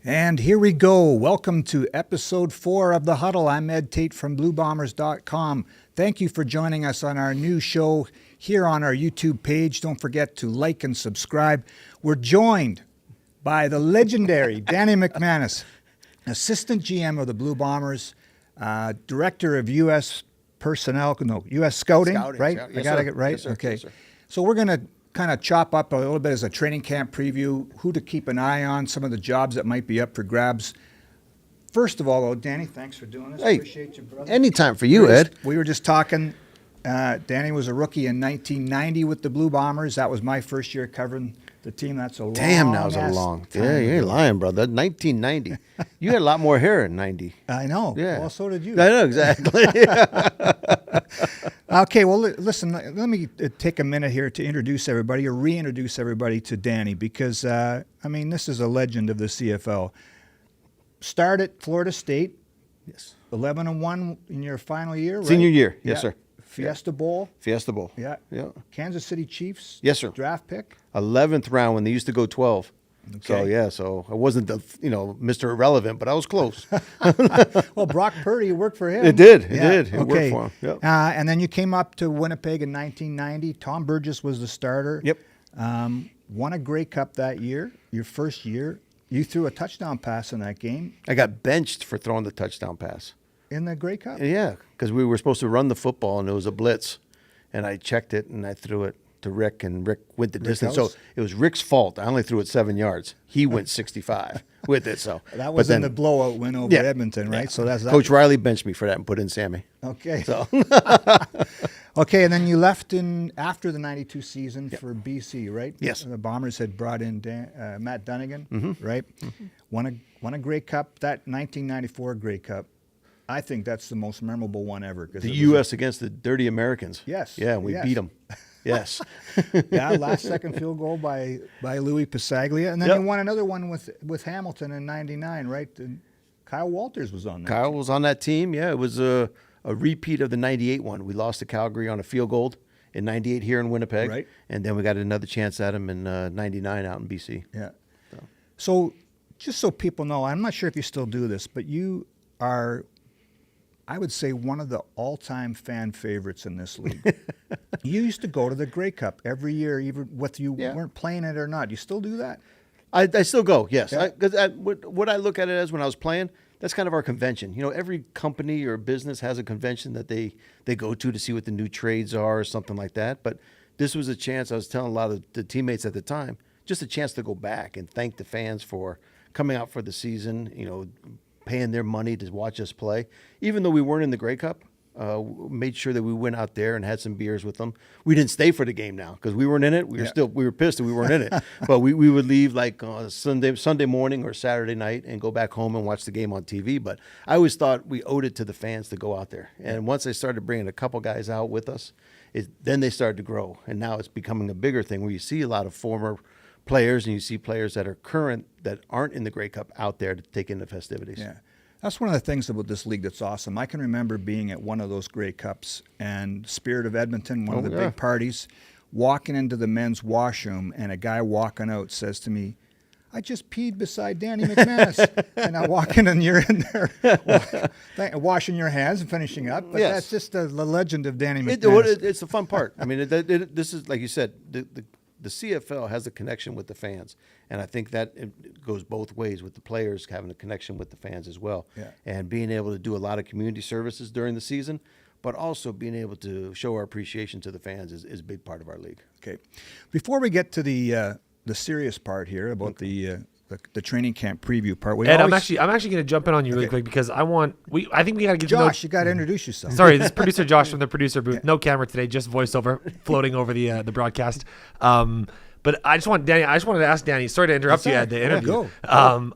And here we go. Welcome to episode 4 of the Huddle. I'm Tait from BlueBombers.com. Thank you for joining us on our new show here on our YouTube page. Don't forget to like and subscribe. We're joined by the legendary Danny McManus, Assistant GM of the Blue Bombers, Director of U.S. U.S. Scouting, right? Yes, I got to sir. get right? Yes, sir. Okay. Yes, sir. So we're going to kind of chop up a little bit as a training camp preview, who to keep an eye on, some of the jobs that might be up for grabs. First of all, though, Danny, thanks for doing this. Hey, appreciate you, brother. anytime for you, Ed. We were just talking. Danny was a rookie in 1990 with the Blue Bombers. That was my first year covering the team. That's a long Damn, that was a ass long. time Yeah, you ain't ago. lying, brother. 1990. You had a lot more hair in 90. I know. Yeah. Well, so did you. I know, exactly. Okay, well, listen, let me take a minute here to introduce everybody or reintroduce everybody to Danny because, this is a legend of the CFL. Start at Florida State, Yes. 11-1 in your final year, right? Senior year. Yes, Yeah. sir. Fiesta Bowl. Fiesta Bowl. Yeah. Yeah. Kansas City Chiefs. Yes, sir. Draft pick. 11th round when they used to go 12. So, Okay. yeah, so I wasn't the, Mr. Irrelevant, but I was close. Well, Brock Purdy, you worked for him. It did. It Yeah, did. It worked okay. for him. Yep. And then you came up to Winnipeg in 1990. Tom Burgess was the starter. Yep. Won a Grey Cup that year, your first year. You threw a touchdown pass in that game I got benched for throwing the touchdown pass. in the Grey Cup. Yeah, because we were supposed to run the football, and it was a blitz. And I checked it, and I threw it to Rick, and Rick went the distance. House? So it was Rick's fault. I only threw it 7 yards. He went 65 with it. So That was but in then the blowout win over Yeah. Edmonton, right? Yeah. So that's that. Coach Riley benched me for that and put in Sammy. Okay. So Okay, and then you left in after the 92 season for BC, right? Yes. The Bombers had brought in Matt Dunnigan, right? Won a Grey Cup, that 1994 Grey Cup. I think that's the most memorable one ever. the U.S. against the Dirty Americans. Yes, Yeah, we yes. beat them. Yes. Yeah, last second field goal by Louis Pasaglia. And then Yep. you won another one with Hamilton in 99, right? And Kyle Walters was on that. Kyle was on that team. Yeah, it was a repeat of the 98 one. We lost to Calgary on a field goal in 98 here in Winnipeg. Right. And then we got another chance at him in 99 out in BC. Yeah. So just so people know, I'm not sure if you still do this, but you are, I would say, one of the all-time fan favorites in this league. You used to go to the Grey Cup every year, even whether you Yeah. weren't playing it or not. You still do that? I still go, yes. Yeah. Because what I look at it as when I was playing, that's kind of our convention. Every company or business has a convention that they go to see what the new trades are or something like that. But this was a chance, I was telling a lot of the teammates at the time, just a chance to go back and thank the fans for coming out for the season, paying their money to watch us play. Even though we weren't in the Grey Cup, made sure that we went out there and had some beers with them. We didn't stay for the game now because we weren't in it. We were pissed that we weren't in it. But we would leave like Sunday morning or Saturday night and go back home and watch the game on TV. But I always thought we owed it to the fans to go out there. And once they started bringing a couple guys out with us, then they started to grow. And now it's becoming a bigger thing where you see a lot of former players and you see players that are current that aren't in the Grey Cup out there to take in the festivities. Yeah. That's one of the things about this league that's awesome. I can remember being at one of those Grey Cups and Spirit of Edmonton, one of the big parties, walking into the men's washroom, and a guy walking out says to me, "I just peed beside Danny McManus." And I walk in and you're in there washing your hands and finishing up. But Yes. that's just the legend of Danny McManus. It's the fun part. I mean, this is, like you said, the CFL has a connection with the fans. And I think that it goes both ways with the players having a connection with the fans as well. Yeah. And being able to do a lot of community services during the season, but also being able to show our appreciation to the fans is a big part of our league. Okay. Before we get to the serious part here about the training camp preview part, Ed, I'm actually going to jump in on you really quick because I think we got to get Josh, to you got to introduce yourself. Sorry, this is producer Josh from the producer booth. No camera today, just voiceover floating over the broadcast. But I just wanted to ask Danny. Sorry to interrupt you at the interview. Go.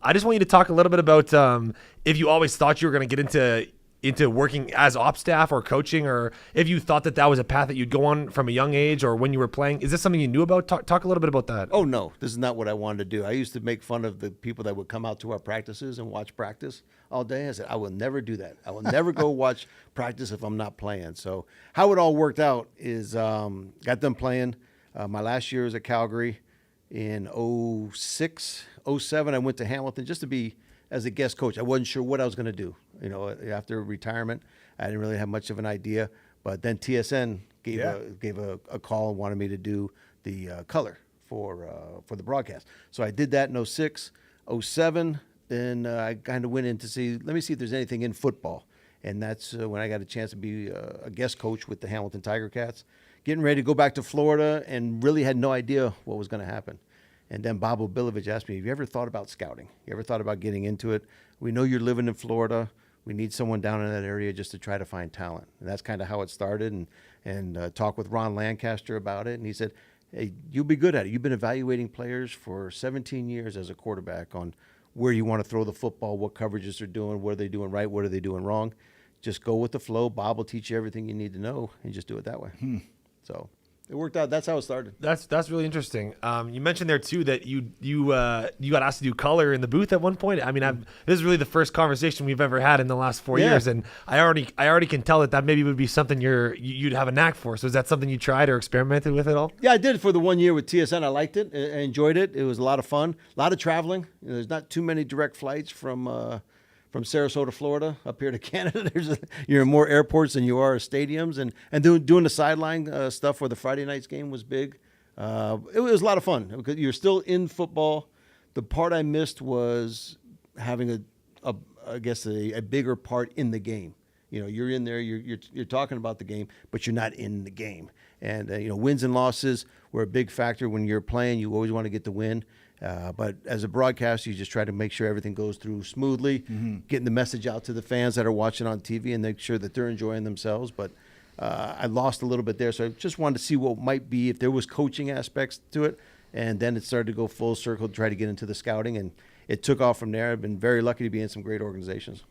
I just want you to talk a little bit about if you always thought you were going to get into working as op staff or coaching, or if you thought that was a path that you'd go on from a young age, or when you were playing. Is this something you knew about? Talk a little bit about that. Oh, no, this is not what I wanted to do. I used to make fun of the people that would come out to our practices and watch practice all day. I said, I will never do that. I will never go watch practice if I'm not playing. So how it all worked out is got them playing. My last year was at Calgary. In 06, 07, I went to Hamilton just to be as a guest coach. I wasn't sure what I was going to do. You know, after retirement, I didn't really have much of an idea. But then TSN gave a call and wanted me to do the color for the broadcast. So I did that in 06, 07. Then I kind of went in to let me see if there's anything in football. And that's when I got a chance to be a guest coach with the Hamilton Tiger Cats, getting ready to go back to Florida and really had no idea what was going to happen. And then Bob Obilovich asked me, have you ever thought about scouting? You ever thought about getting into it? We know you're living in Florida. We need someone down in that area just to try to find talent. And that's kind of how it started, and talked with Ron Lancaster about it. And he said, hey, you'll be good at it. You've been evaluating players for 17 years as a quarterback on where you want to throw the football, what coverages they're doing, what are they doing right, what are they doing wrong. Just go with the flow. Bob will teach you everything you need to know, and just do it that way. So it worked out. That's how it started. That's really interesting. You mentioned there too that you got asked to do color in the booth at one point. I mean, this is really the first conversation we've ever had in the last 4 years, and I already can tell that maybe would be something you'd have a knack for. So is that something you tried or experimented with at all? Yeah, I did for the 1 year with TSN. I liked it. I enjoyed it. It was a lot of fun. A lot of traveling. You know, there's not too many direct flights from Sarasota, Florida, up here to Canada. You're in more airports than you are stadiums, and doing the sideline stuff where the Friday night's game was big. It was a lot of fun because you're still in football. The part I missed was having a bigger part in the game. You know, you're in there, you're talking about the game, but you're not in the game. And wins and losses were a big factor when you're playing. You always want to get the win. But as a broadcaster, you just try to make sure everything goes through smoothly, getting the message out to the fans that are watching on TV and make sure that they're enjoying themselves. But I lost a little bit there, so I just wanted to see what might be if there was coaching aspects to it. And then it started to go full circle to try to get into the scouting, and it took off from there. I've been very lucky to be in some great organizations.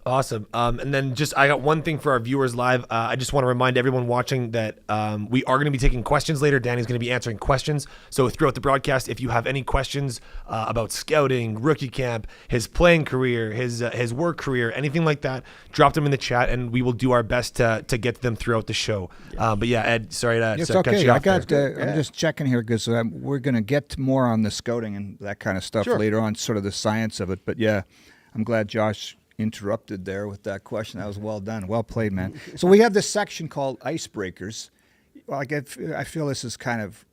Awesome. And then I got one thing for our viewers live. I just want to remind everyone watching that we are going to be taking questions later. Danny's going to be answering questions. So throughout the broadcast, if you have any questions about scouting, rookie camp, his playing career, his work career, anything like that, drop them in the chat, and we will do our best to get to them throughout the show. But yeah, Ed, sorry to it's cut okay. you off I'm just checking here because we're going to get more on the scouting and that kind of stuff later on, sort of the science of it. But yeah, I'm glad Josh interrupted there with that question. That was well done. Well played, man. So we have this section called icebreakers. Well, I feel this is kind of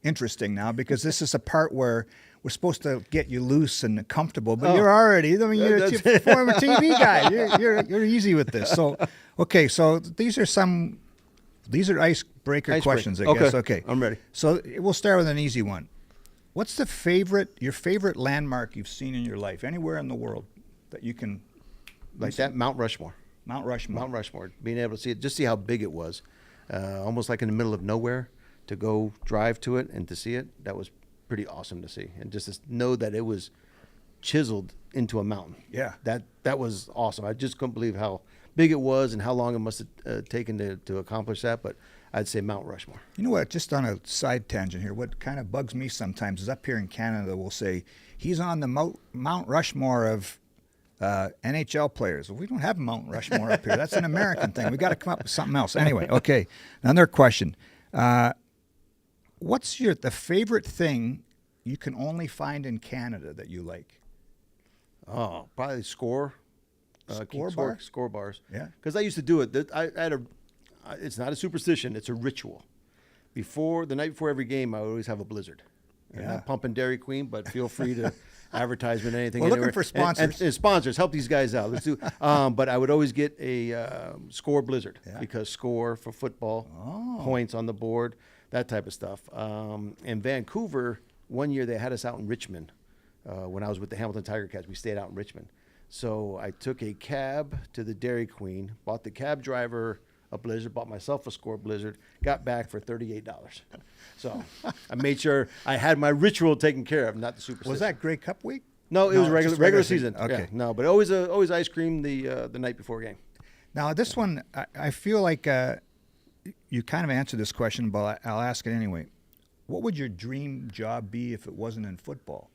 interesting now because this is a part where we're supposed to get you loose and comfortable, but you're already, you're a former TV guy. You're easy with this. So, okay, so these are icebreaker questions, I guess. Okay. I'm ready. So we'll start with an easy one. What's your favorite landmark you've seen in your life, anywhere in the world? That you can, like that, Mount Rushmore. Mount Rushmore. Being able to see it, just see how big it was, almost like in the middle of nowhere. To go drive to it and to see it, that was pretty awesome to see, and just to know that it was chiseled into a mountain. Yeah, that was awesome. I just couldn't believe how big it was and how long it must have taken to accomplish that. But I'd say Mount Rushmore. You know what? Just on a side tangent here, what kind of bugs me sometimes is up here in Canada, we'll say he's on the Mount Rushmore of NHL players. Well, we don't have Mount Rushmore up here. That's an American thing. We got to come up with something else. Anyway, okay. Another question. What's the favorite thing you can only find in Canada that you like? Oh, probably score bars. Yeah. Because I used to do it. It's not a superstition. It's a ritual. The night before every game, I would always have a blizzard. And I'm pumping Dairy Queen, but feel free to advertisement, anything. We're looking for sponsors. And sponsors, help these guys out. Let's do. But I would always get a score blizzard because score for football, points on the board, that type of stuff. In Vancouver, one year they had us out in Richmond. When I was with the Hamilton Tiger Cats, we stayed out in Richmond. So I took a cab to the Dairy Queen, bought the cab driver a blizzard, bought myself a score blizzard, got back for $38. So I made sure I had my ritual taken care of, not the superstition. Was that Grey Cup week? No, it was regular season. Okay. Yeah, no, but always ice cream the night before game. Now this one, I feel like you kind of answered this question, but I'll ask it anyway. What would your dream job be if it wasn't in football?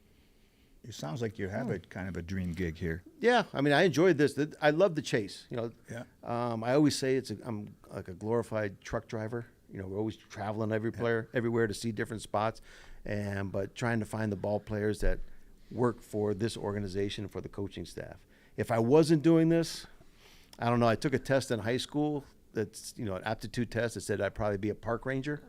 It sounds like you have a kind of a dream gig here. Yeah, I mean, I enjoyed this. I love the chase. I always say I'm like a glorified truck driver. We're always traveling everywhere to see different spots. but trying to find the ball players that work for this organization, for the coaching staff. If I wasn't doing this, I don't know. I took a test in high school that's, an aptitude test that said I'd probably be a park ranger.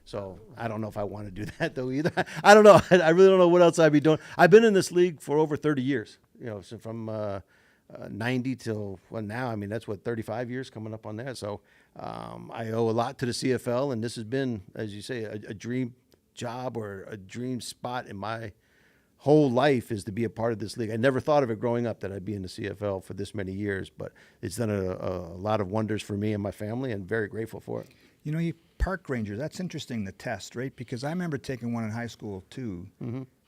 So I don't know if I want to do that, though, either. I don't know. I really don't know what else I'd be doing. I've been in this league for over 30 years, so from 90 till, well, now, I mean, that's 35 years coming up on that. So I owe a lot to the CFL, and this has been, as you say, a dream job or a dream spot in my whole life is to be a part of this league. I never thought of it growing up that I'd be in the CFL for this many years, but it's done a lot of wonders for me and my family, and very grateful for it. You park ranger, that's interesting, the test, right? Because I remember taking one in high school too,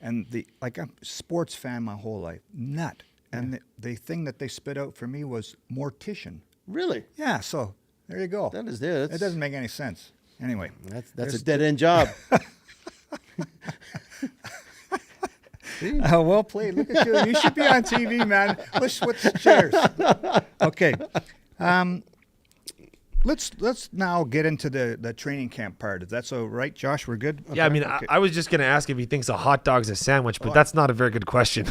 and I'm a sports fan my whole life, nut. And the thing that they spit out for me was mortician. Really? Yeah, so there you go. That is there. It doesn't make any sense. Anyway. That's a dead-end job. Well played. Look at you. You should be on TV, man. Let's switch chairs. Okay. Let's now get into the training camp part. If that's all right, Josh, we're good? Yeah, I mean, Okay. I was just going to ask if he thinks a hot dog's a sandwich, but that's not a very good question.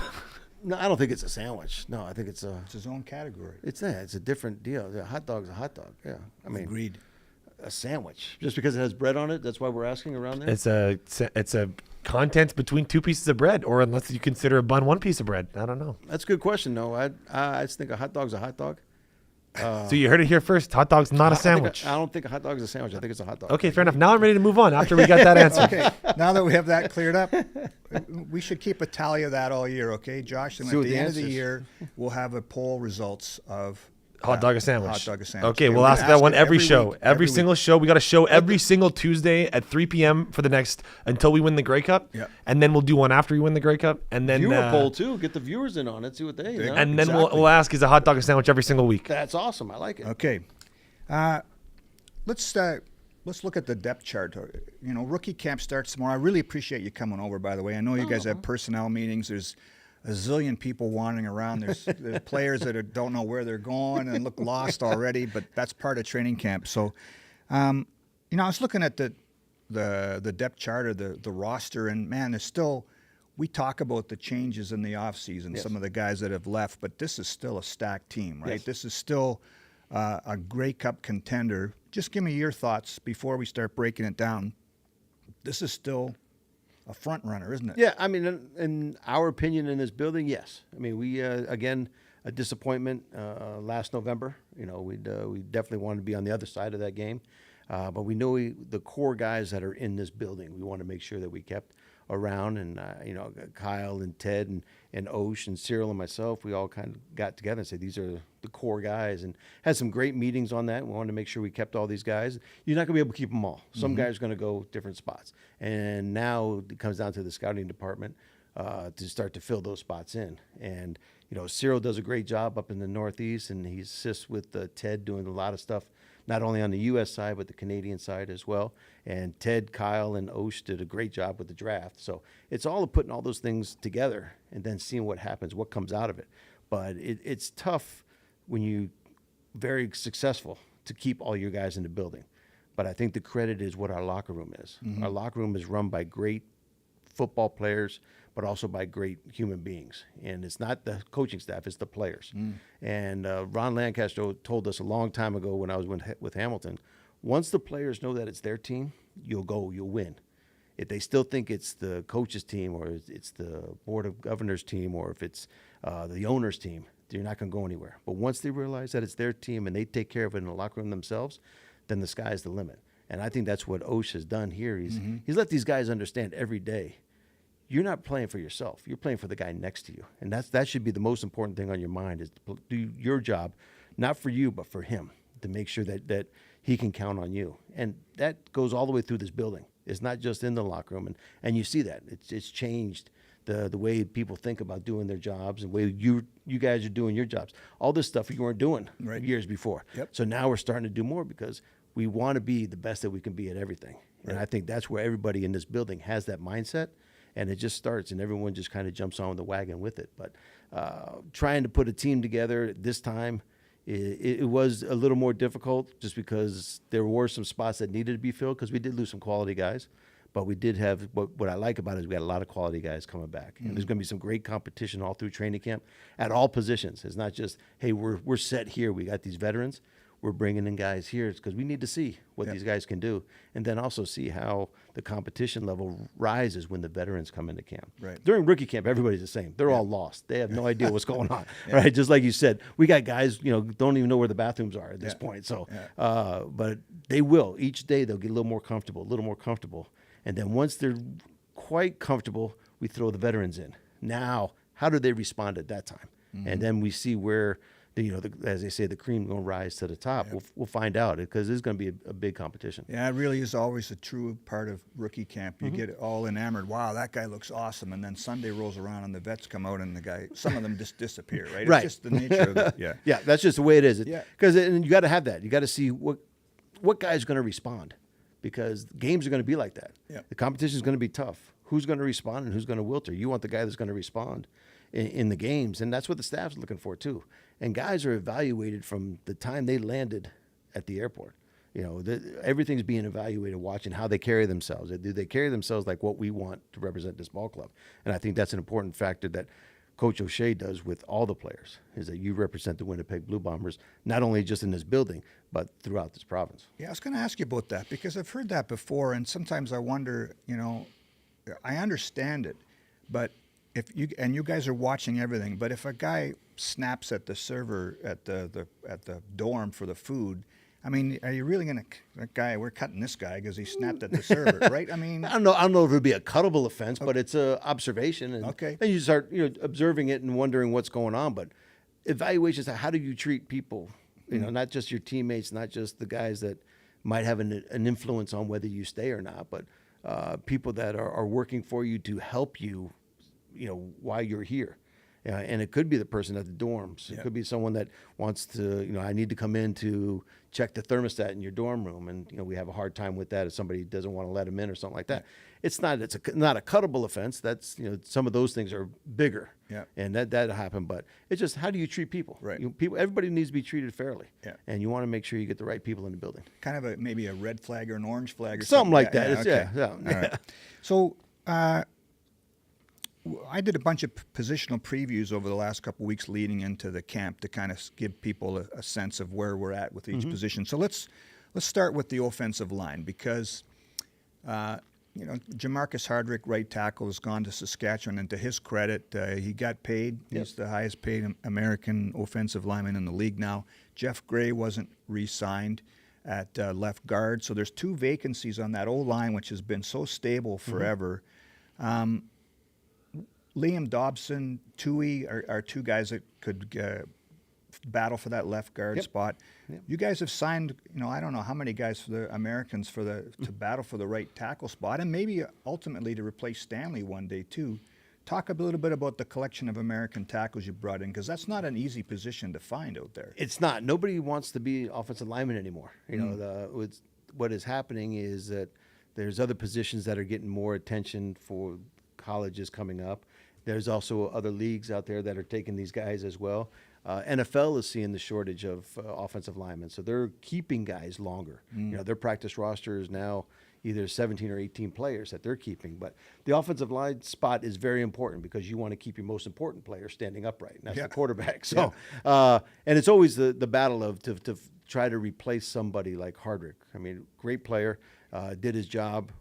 No, I don't think it's a sandwich. No, I think it's It's his own category. It's a different deal. A hot dog's a hot dog. Yeah, I mean, Agreed. a sandwich just because it has bread on it. That's why we're asking around there. It's a content between two pieces of bread, or unless you consider a bun one piece of bread. I don't know. That's a good question. No, I just think a hot dog's a hot dog. So you heard it here first. Hot dog's not a sandwich. I don't think a hot dog is a sandwich. I think it's a hot dog. Okay, fair enough. Now I'm ready to move on after we got that answer. Okay, now that we have that cleared up, we should keep a tally of that all year, okay, Josh? And See at what the the end of the answers. year, we'll have a poll results of Hot dog or sandwich? Hot dog or sandwich. Okay, Yeah, we'll we're ask gonna that one it every show. week, Every week. single show. We got a show every single Tuesday at 3 p.m. for the next, until we win the Grey Cup. Yeah. And then we'll do one after we win the Grey Cup. And then Viewer poll too. Get the viewers in on it. See what they. You know? and then Exactly. we'll ask, is a hot dog a sandwich every single week? That's awesome. I like it. Okay. Let's look at the depth chart. Rookie camp starts tomorrow. I really appreciate you coming over, by the way. I know you guys have personnel meetings. There's a zillion people wandering around. There's players that don't know where they're going and look lost already, but that's part of training camp. So, I was looking at the depth chart or the roster, and man, there's still. We talk about the changes in the offseason, Yes. some of the guys that have left, but this is still a stacked team, right? Yes. This is still a Grey Cup contender. Just give me your thoughts before we start breaking it down. This is still a front runner, isn't it? Yeah, I mean, in our opinion in this building, yes. I mean, we again a disappointment last November. We definitely wanted to be on the other side of that game, but we know the core guys that are in this building, we want to make sure that we kept around, and Kyle and Ted and Osh and Cyril and myself, we all kind of got together and said these are the core guys, and had some great meetings on that. We wanted to make sure we kept all these guys. You're not going to be able to keep them all. Some guys are going to go different spots, and now it comes down to the scouting department to start to fill those spots in. And Cyril does a great job up in the Northeast, and he assists with Ted doing a lot of stuff, not only on the U.S. side, but the Canadian side as well. And Ted, Kyle, and Osh did a great job with the draft. So it's all of putting all those things together and then seeing what happens, what comes out of it. But it's tough when you very successful to keep all your guys in the building. But I think the credit is what our locker room is. Mm-hmm. Our locker room is run by great football players, but also by great human beings. And it's not the coaching staff, it's the players. And Ron Lancaster told us a long time ago when I was with Hamilton, once the players know that it's their team, you'll win. If they still think it's the coach's team, or it's the board of governors team, or if it's the owner's team, you're not going to go anywhere. But once they realize that it's their team and they take care of it in the locker room themselves, then the sky's the limit. And I think that's what Osh has done here. He's let these guys understand every day, you're not playing for yourself. You're playing for the guy next to you. And that should be the most important thing on your mind, is to do your job, not for you, but for him, to make sure that he can count on you. And that goes all the way through this building. It's not just in the locker room. And you see that. It's changed the way people think about doing their jobs and the way you guys are doing your jobs. All this stuff you weren't doing years before. Yep. So now we're starting to do more because we want to be the best that we can be at everything. Right. And I think that's where everybody in this building has that mindset. And it just starts, and everyone just kind of jumps on the wagon with it. But trying to put a team together this time, it was a little more difficult just because there were some spots that needed to be filled because we did lose some quality guys. But we did have what I like about it is we got a lot of quality guys coming back, and there's going to be some great competition all through training camp at all positions. It's not just, hey, we're set here. We got these veterans. We're bringing in guys here because we need to see what these guys can do, and then also see how the competition level rises when the veterans come into camp. Right. During rookie camp, everybody's the same. They're all lost. They have no idea what's going on. Right. Just like you said, we got guys, don't even know where the bathrooms are at this point. So, but they will. Each day they'll get a little more comfortable. And then once they're quite comfortable, we throw the veterans in. Now, how do they respond at that time? And then we see where as they say, the cream going to rise to the top. We'll find out because it's going to be a big competition. Yeah, it really is always a true part of rookie camp. You get all enamored. Wow, that guy looks awesome. And then Sunday rolls around and the vets come out and some of them just disappear, right? Right. It's just the nature of it. Yeah. Yeah, that's just the way it is. Yeah. Because you got to have that. You got to see what guy's going to respond, because games are going to be like that. Yeah. The competition is going to be tough. Who's going to respond and who's going to wilter? You want the guy that's going to respond in the games, and that's what the staff's looking for too. And guys are evaluated from the time they landed at the airport. Everything's being evaluated, watching how they carry themselves. Do they carry themselves like what we want to represent this ball club? And I think that's an important factor that Coach O'Shea does with all the players, is that you represent the Winnipeg Blue Bombers, not only just in this building, but throughout this province. Yeah, I was going to ask you about that because I've heard that before, and sometimes I wonder, I understand it, but you guys are watching everything, but if a guy snaps at the server at the dorm for the food, I mean, are you really going to, we're cutting this guy because he snapped at the server, right? I mean, I don't know if it would be a cuttable offense, but it's an observation. And then you start observing it and wondering what's going on. But evaluations, how do you treat people? Not just your teammates, not just the guys that might have an influence on whether you stay or not, but people that are working for you to help you, while you're here. And it could be the person at the dorms. It could be someone that wants to, I need to come in to check the thermostat in your dorm room. And, we have a hard time with that if somebody doesn't want to let them in or something like that. It's not a cuttable offense. That's, some of those things are bigger. Yeah. And that'll happen. But it's just, how do you treat people? Right. Everybody needs to be treated fairly. Yeah. And you want to make sure you get the right people in the building. Kind of maybe a red flag or an orange flag or something like that. that. Yeah. All right. So, I did a bunch of positional previews over the last couple of weeks leading into the camp to kind of give people a sense of where we're at with each position. So let's start with the offensive line because, Jamarcus Hardrick, right tackle, has gone to Saskatchewan, and to his credit, he got paid. Yep. He's the highest paid American offensive lineman in the league now. Jeff Gray wasn't re-signed at left guard. So there's two vacancies on that O-line, which has been so stable forever. Liam Dobson, Tui are two guys that could battle for that left guard spot. Yep. You guys have signed, I don't know how many guys for the Americans to battle for the right tackle spot, and maybe ultimately to replace Stanley one day too. Talk a little bit about the collection of American tackles you brought in, because that's not an easy position to find out there. It's not. Nobody wants to be offensive lineman anymore. What is happening is that there's other positions that are getting more attention for colleges coming up. There's also other leagues out there that are taking these guys as well. NFL is seeing the shortage of offensive linemen, so they're keeping guys longer. Their practice roster is now either 17 or 18 players that they're keeping. But the offensive line spot is very important because you want to keep your most important player standing upright, and that's the quarterback. So, and it's always the battle of to try to replace somebody like Hardrick. I mean, great player, did his job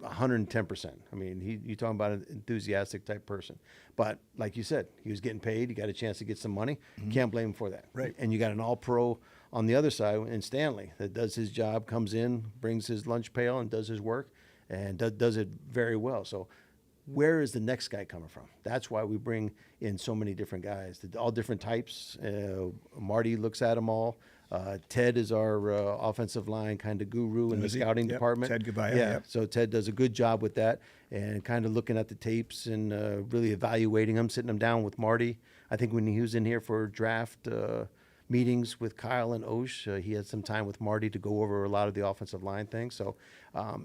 110%. I mean, you're talking about an enthusiastic type person. But like you said, he was getting paid. He got a chance to get some money. Can't blame him for that. Right. And you got an all-pro on the other side in Stanley that does his job, comes in, brings his lunch pail, and does his work, and does it very well. So where is the next guy coming from? That's why we bring in so many different guys, all different types. Marty looks at them all. Ted is our offensive line kind of guru in the scouting department. Ted Gavaya. Yeah, so Ted does a good job with that and kind of looking at the tapes and really evaluating them, sitting them down with Marty. I think when he was in here for draft meetings with Kyle and Osh, he had some time with Marty to go over a lot of the offensive line things. So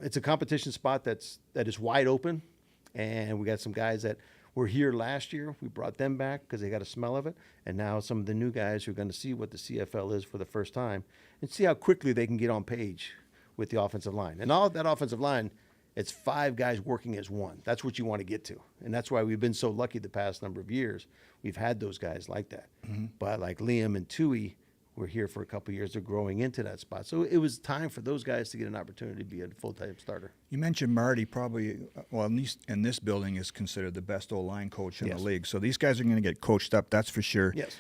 it's a competition spot that is wide open, and we got some guys that were here last year. We brought them back because they got a smell of it. And now some of the new guys are going to see what the CFL is for the first time and see how quickly they can get on page with the offensive line. And all that offensive line It's 5 guys working as one. That's what you want to get to. And that's why we've been so lucky the past number of years. We've had those guys like that. But like Liam and Tui were here for a couple of years. They're growing into that spot. So it was time for those guys to get an opportunity to be a full-time starter. You mentioned Marty, probably, well, at least in this building, is considered the best O-line coach in the league. So these guys are going to get coached up, that's for sure. Yes.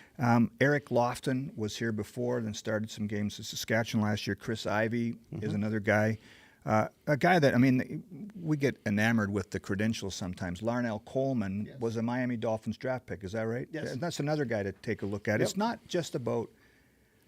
Eric Lofton was here before, then started some games in Saskatchewan last year. Chris Ivey is another guy. A guy that, I mean, we get enamored with the credentials sometimes. Larnell Coleman was a Miami Dolphins draft pick, is that right? Yes. And that's another guy to take a look at. It's not just about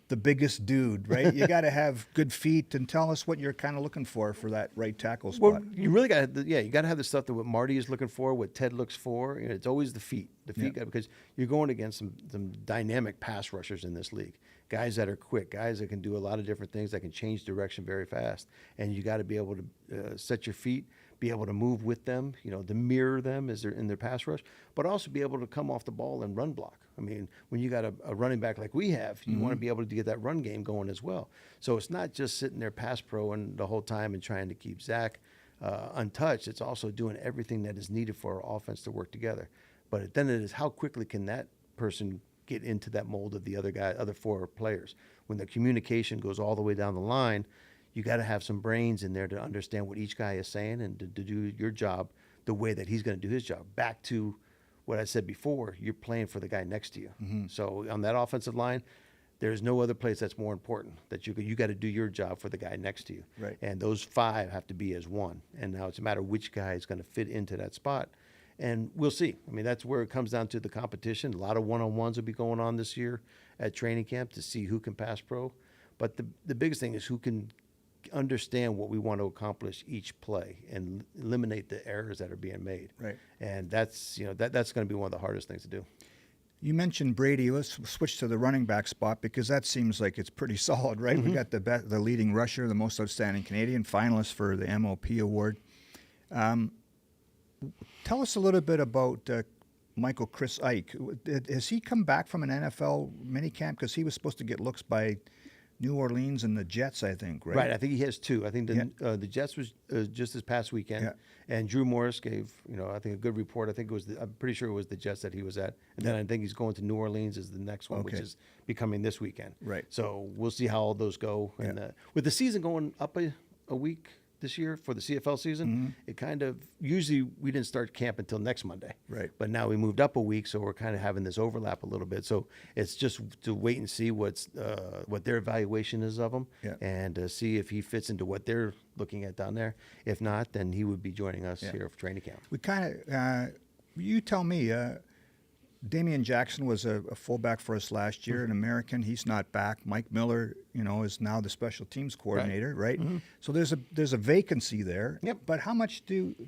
the biggest dude, right? You got to have good feet, and tell us what you're kind of looking for that right tackle spot. Well, you really got to, you got to have the stuff that what Marty is looking for, what Ted looks for. You know, it's always the feet, because you're going against some dynamic pass rushers in this league, guys that are quick, guys that can do a lot of different things, that can change direction very fast, and you got to be able to set your feet, be able to move with them, to mirror them as they're in their pass rush, but also be able to come off the ball and run block. I mean, when you got a running back like we have, you want to be able to get that run game going as well. So it's not just sitting there pass pro and the whole time and trying to keep Zach untouched. It's also doing everything that is needed for our offense to work together. But then it is how quickly can that person get into that mold of the other 4 players. When the communication goes all the way down the line, you got to have some brains in there to understand what each guy is saying and to do your job the way that he's going to do his job. Back to what I said before, you're playing for the guy next to you. So on that offensive line, there's no other place that's more important, that you got to do your job for the guy next to you. Right. And those 5 have to be as one. And now it's a matter of which guy is going to fit into that spot. And we'll see. I mean, that's where it comes down to the competition. A lot of one-on-ones will be going on this year at training camp to see who can pass pro. But the biggest thing is who can understand what we want to accomplish each play and eliminate the errors that are being made. Right. And that's that's going to be one of the hardest things to do. You mentioned Brady. Let's switch to the running back spot, because that seems like it's pretty solid, right? We got the leading rusher, the most outstanding Canadian, finalist for the MOP award. Tell us a little bit about Michael Chris Ike. Has he come back from an NFL minicamp? Because he was supposed to get looks by New Orleans and the Jets, I think, right? Right. I think he has 2. I think the Jets was just this past weekend, and Drew Morris gave I think a good report. I think I'm pretty sure it was the Jets that he was at, and then I think he's going to New Orleans is the next one, which is becoming this weekend. Right. So we'll see how all those go. And with the season going up a week this year for the CFL season, it kind of, usually we didn't start camp until next Monday. Right. But now we moved up a week, so we're kind of having this overlap a little bit. So it's just to wait and see what their evaluation is of him, and see if he fits into what they're looking at down there. If not, then he would be joining us here for training camp. We kind of, you tell me, Damian Jackson was a fullback for us last year, an American. He's not back. Mike Miller, is now the special teams coordinator, right? So there's a vacancy there. Yep. But how much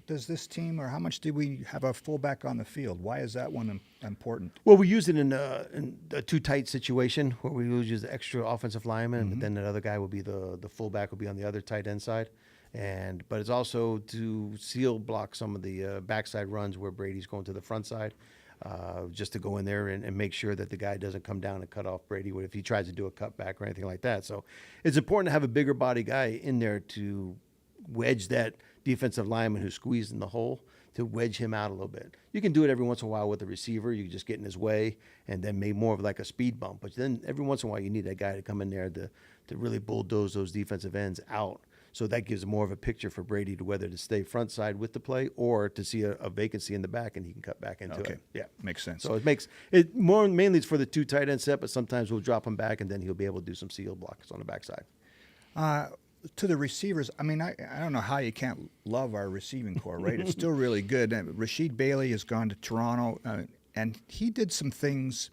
does this team, or how much do we have a fullback on the field? Why is that one important? Well, we use it in a too tight situation where we use the extra offensive lineman, but then another guy will be the fullback will be on the other tight end side. But it's also to seal block some of the backside runs where Brady's going to the front side. Just to go in there and make sure that the guy doesn't come down and cut off Brady if he tries to do a cutback or anything like that. So it's important to have a bigger body guy in there to wedge that defensive lineman who's squeezed in the hole, to wedge him out a little bit. You can do it every once in a while with a receiver. You can just get in his way and then make more of like a speed bump. But then every once in a while you need that guy to come in there to really bulldoze those defensive ends out. So that gives more of a picture for Brady to whether to stay front side with the play or to see a vacancy in the back and he can cut back into it. Yeah, makes sense. So it makes it mainly it's for the 2 tight end set, but sometimes we'll drop him back and then he'll be able to do some seal blocks on the backside. To the receivers, I mean, I don't know how you can't love our receiving core, right? It's still really good. Rasheed Bailey has gone to Toronto, and he did some things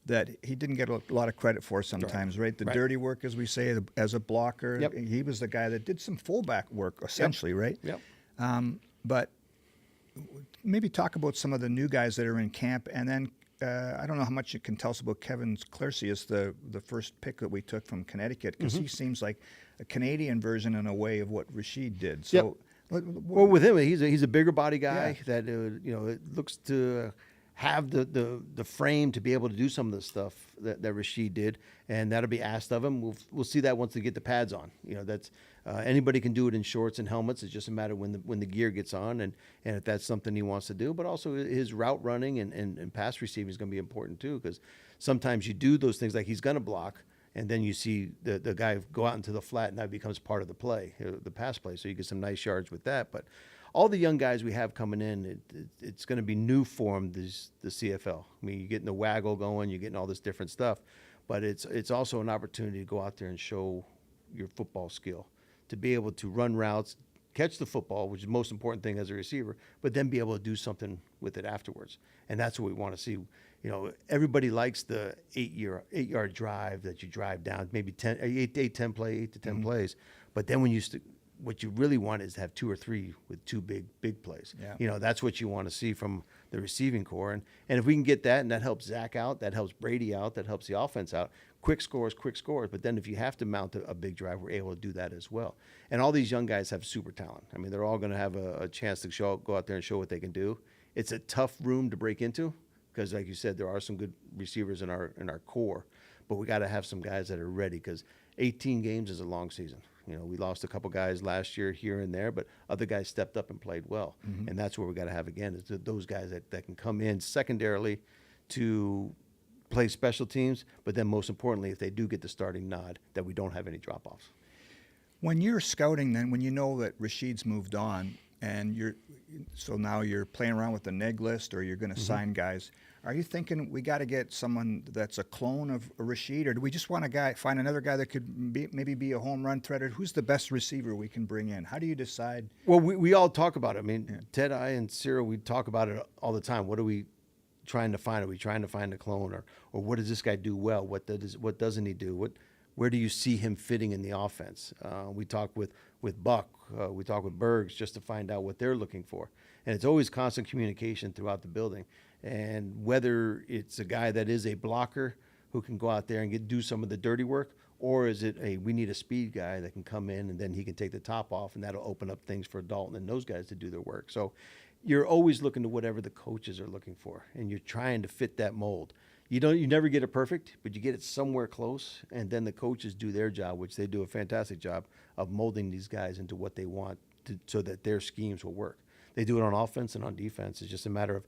that he didn't get a lot of credit for sometimes, right? The dirty work, as we say, as a blocker. Yep. He was the guy that did some fullback work, essentially, right? Yep. But maybe talk about some of the new guys that are in camp, and then I don't know how much you can tell us about Kevin Clercius, the first pick that we took from Connecticut, because he seems like a Canadian version in a way of what Rasheed did. So, well, with him, he's a bigger body guy that it looks to have the frame to be able to do some of the stuff that Rashid did, and that'll be asked of him. We'll see that once they get the pads on. That's anybody can do it in shorts and helmets. It's just a matter when the gear gets on, and if that's something he wants to do. But also his route running and pass receiving is going to be important too, because sometimes you do those things like he's going to block, and then you see the guy go out into the flat, and that becomes part of the play, the pass play. So you get some nice yards with that. But all the young guys we have coming in, it's going to be new for them, the CFL. I mean, you're getting the waggle going, you're getting all this different stuff, but it's also an opportunity to go out there and show your football skill, to be able to run routes, catch the football, which is the most important thing as a receiver, but then be able to do something with it afterwards. And that's what we want to see. Everybody likes the 8-yard drive that you drive down, maybe 8 to 10 plays. But then what you really want is to have 2 or 3 with 2 big plays. Yeah. That's what you want to see from the receiving core. And if we can get that, and that helps Zach out, that helps Brady out, that helps the offense out, quick scores. But then if you have to mount a big drive, we're able to do that as well. And all these young guys have super talent. I mean, they're all going to have a chance to go out there and show what they can do. It's a tough room to break into because, like you said, there are some good receivers in our core, but we got to have some guys that are ready because 18 games is a long season. We lost a couple guys last year here and there, but other guys stepped up and played well. Mm-hmm. And that's what we got to have again, is those guys that can come in secondarily to play special teams, but then most importantly, if they do get the starting nod, that we don't have any drop-offs. When you're scouting, then, when you know that Rashid's moved on, and now you're playing around with the neg list, or you're going to sign guys, are you thinking we got to get someone that's a clone of Rashid, or do we just want find another guy that could maybe be a home run threader? Who's the best receiver we can bring in? How do you decide? Well, we all talk about it. I mean, Ted, I, and Cyril, we talk about it all the time. What are we trying to find? Are we trying to find a clone, or what does this guy do well? What doesn't he do? Where do you see him fitting in the offense? We talk with Buck, we talk with Bergs, just to find out what they're looking for. And it's always constant communication throughout the building. And whether it's a guy that is a blocker who can go out there and do some of the dirty work, or is it we need a speed guy that can come in and then he can take the top off, and that'll open up things for Dalton and those guys to do their work. So you're always looking to whatever the coaches are looking for, and you're trying to fit that mold. You never get it perfect, but you get it somewhere close, and then the coaches do their job, which they do a fantastic job of molding these guys into what they want so that their schemes will work. They do it on offense and on defense. It's just a matter of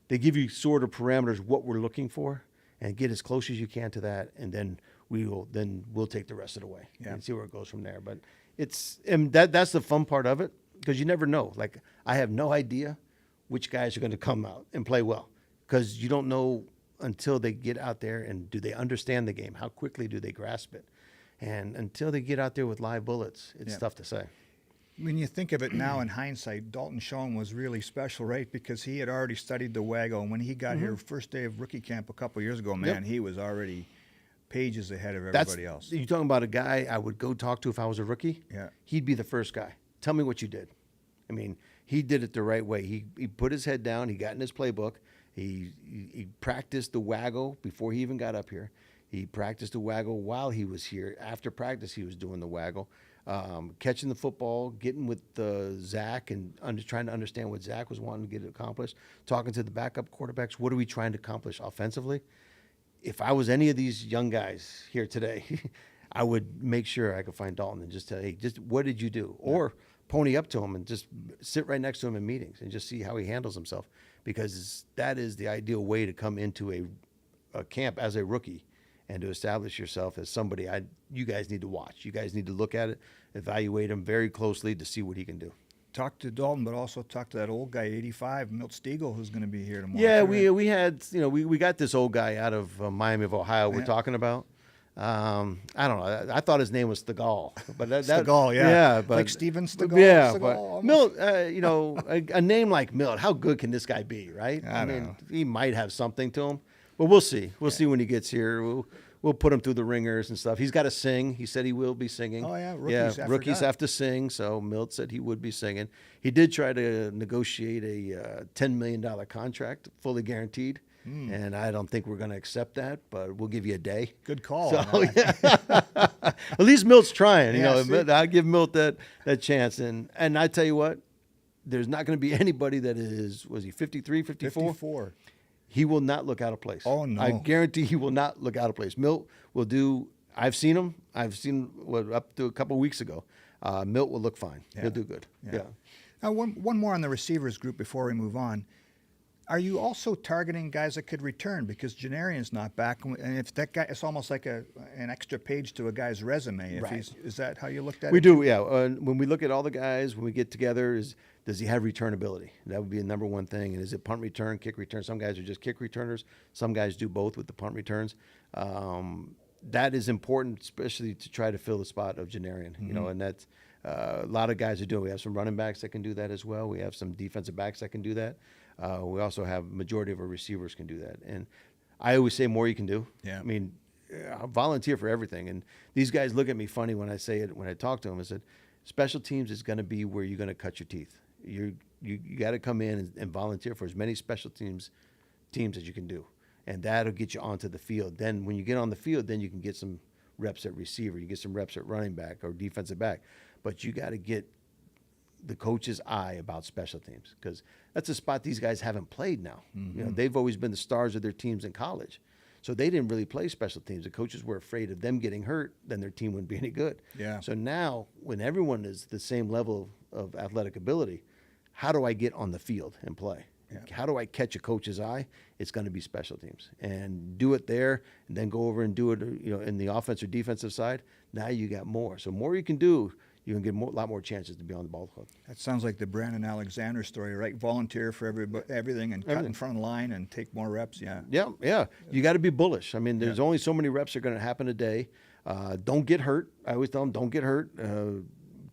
they give you sort of parameters what we're looking for, and get as close as you can to that, and then we'll take the rest of the way and see where it goes from there. But that's the fun part of it, because you never know. Like, I have no idea which guys are going to come out and play well, because you don't know until they get out there, and do they understand the game? How quickly do they grasp it? And until they get out there with live bullets, it's tough to say. When you think of it now in hindsight, Dalton Schoen was really special, right? Because he had already studied the waggle. And when he got here first day of rookie camp a couple years ago, man, he was already pages ahead of everybody else. You're talking about a guy I would go talk to if I was a rookie? Yeah. He'd be the first guy. Tell me what you did. I mean, he did it the right way. He put his head down. He got in his playbook. He practiced the waggle before he even got up here. He practiced the waggle while he was here. After practice, he was doing the waggle. Catching the football, getting with Zach, and trying to understand what Zach was wanting to get accomplished, talking to the backup quarterbacks, what are we trying to accomplish offensively? If I was any of these young guys here today, I would make sure I could find Dalton and just tell, hey, just what did you do? Or pony up to him and just sit right next to him in meetings and just see how he handles himself, because that is the ideal way to come into a camp as a rookie and to establish yourself as somebody you guys need to watch. You guys need to look at it, evaluate him very closely to see what he can do. Talk to Dalton, but also talk to that old guy, 85, Milt Stiegel, who's going to be here tomorrow. Yeah, we had, we got this old guy out of Miami of Ohio we're talking about. I don't know. I thought his name was Stegall, but Stegall, yeah, but like Steven Stegall. Yeah, Stegall, but Milt, a name like Milt, how good can this guy be, right? I mean, he might have something to him, but we'll see. We'll see when he gets here. We'll put him through the ringers and stuff. He's got to sing. He said he will be singing. Oh yeah, rookies have to sing. So Milt said he would be singing. He did try to negotiate a $10 million contract, fully guaranteed. And I don't think we're going to accept that, but we'll give you a day. Good call. So, at least Milt's trying. Yeah, I give Milt that chance. And I tell you what, there's not going to be anybody that is, was he 53, 54? 54. He will not look out of place. Oh, no. I guarantee he will not look out of place. Milt will do. I've seen him. Up to a couple of weeks ago. Milt will look fine. Yeah. He'll do good. Yeah. Now, one more on the receivers group before we move on. Are you also targeting guys that could return? Because Janarian's not back, and if that guy, it's almost like an extra page to a guy's resume. If Right. is that how you looked at it? We do, yeah. When we look at all the guys, when we get together, does he have returnability? That would be the number one thing. And is it punt return, kick return? Some guys are just kick returners. Some guys do both with the punt returns. That is important, especially to try to fill the spot of Janarian. You know, and that's a lot of guys are doing. We have some running backs that can do that as well. We have some defensive backs that can do that. We also have majority of our receivers can do that. And I always say more you can do. Yeah. I mean, I volunteer for everything. And these guys look at me funny when I say it. When I talk to them, I said, special teams is going to be where you're going to cut your teeth. You got to come in and volunteer for as many special teams as you can do, and that'll get you onto the field. Then when you get on the field, then you can get some reps at receiver, you get some reps at running back or defensive back. But you got to get the coach's eye about special teams, because that's a spot these guys haven't played now. You know, they've always been the stars of their teams in college, so they didn't really play special teams. The coaches were afraid of them getting hurt, then their team wouldn't be any good. Yeah. So now, when everyone is the same level of athletic ability, how do I get on the field and play? Yeah. How do I catch a coach's eye? It's going to be special teams, and do it there, and then go over and do it, you know, in the offense or defensive side. Now you got more. So more you can do, you can get a lot more chances to be on the ball club. That sounds like the Brandon Alexander story, right? Volunteer for everything and cut in front of the line and take more reps. Yeah. Yeah. You got to be bullish. I mean, there's only so many reps that are going to happen a day. Don't get hurt. I always tell them, don't get hurt.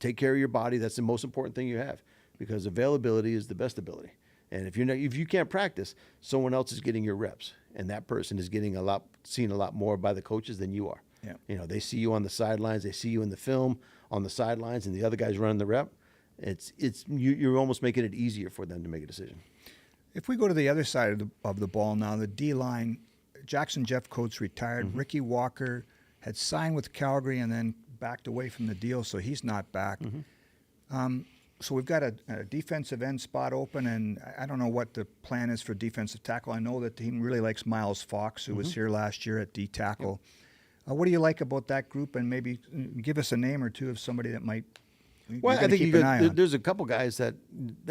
Take care of your body. That's the most important thing you have, because availability is the best ability. And if you can't practice, someone else is getting your reps, and that person is getting seen a lot more by the coaches than you are. Yeah. You know, they see you on the sidelines, they see you in the film on the sidelines, and the other guy's running the rep. You're almost making it easier for them to make a decision. If we go to the other side of the ball now, the D-line, Jackson Jeffcoat's retired. Ricky Walker had signed with Calgary and then backed away from the deal, so he's not back. So we've got a defensive end spot open, and I don't know what the plan is for defensive tackle. I know that the team really likes Miles Fox, who was here last year at D-tackle. What do you like about that group? And maybe give us a name or two of somebody that might. Well, I think keep an eye on. there's a couple guys that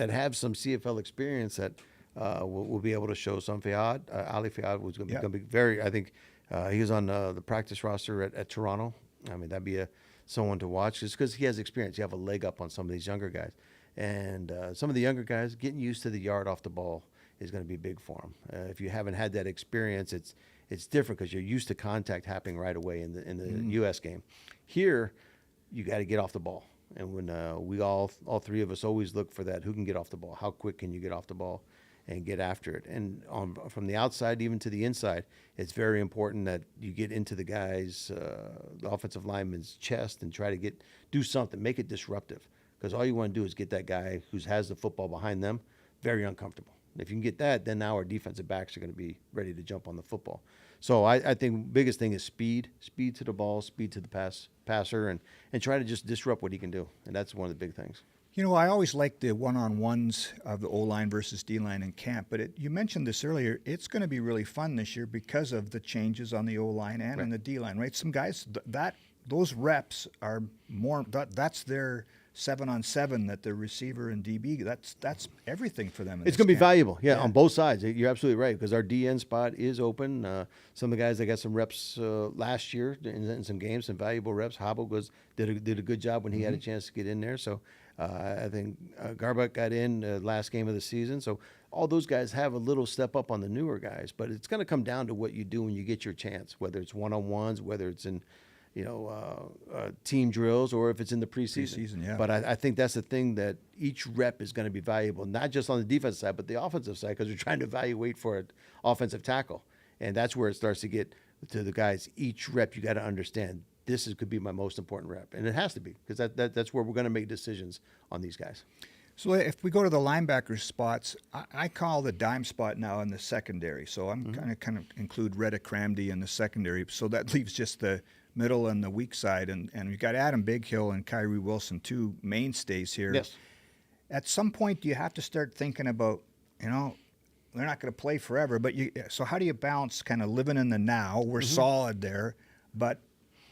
have some CFL experience that will be able to show some. Ali Fiad was going to be very. I think he was on the practice roster at Toronto. I mean, that'd be someone to watch, just because he has experience. You have a leg up on some of these younger guys, and some of the younger guys getting used to the yard off the ball is going to be big for them. If you haven't had that experience, it's different, because you're used to contact happening right away in the U.S. game. Here, you got to get off the ball, and when we all three of us always look for that, who can get off the ball, how quick can you get off the ball, and get after it. And from the outside even to the inside, it's very important that you get into the guy's, the offensive lineman's chest, and try to do something, make it disruptive, because all you want to do is get that guy who has the football behind them very uncomfortable. If you can get that, then now our defensive backs are going to be ready to jump on the football. So I think biggest thing is speed to the ball, speed to the passer, and try to just disrupt what he can do. And that's one of the big things. You know, I always like the one-on-ones of the O-line versus D-line in camp, but you mentioned this earlier. It's going to be really fun this year because of the changes on the O-line and on the D-line, right? Some guys, those reps are more, that's their 7-on-7 that the receiver and DB, that's everything for them. It's going to be valuable, on both sides. You're absolutely right, because our DN spot is open. Some of the guys that got some reps last year in some games, some valuable reps. Huddle did a good job when he had a chance to get in there. So I think Garbutt got in last game of the season. So all those guys have a little step up on the newer guys, but it's going to come down to what you do when you get your chance, whether it's one-on-ones, whether it's in team drills, or if it's in the preseason. Yeah. But I think that's the thing, that each rep is going to be valuable, not just on the defensive side, but the offensive side, because we're trying to evaluate for an offensive tackle. And that's where it starts to get to the guys. Each rep, you got to understand, could be my most important rep. And it has to be, because that's where we're going to make decisions on these guys. So if we go to the linebacker spots, I call the dime spot now in the secondary. So I'm kind of include Reddick Cramdy in the secondary. So that leaves just the middle and the weak side. And we've got Adam Bighill and Kyrie Wilson, two mainstays here. Yes. At some point, you have to start thinking about, they're not going to play forever. But so how do you balance kind of living in the now? We're solid there, but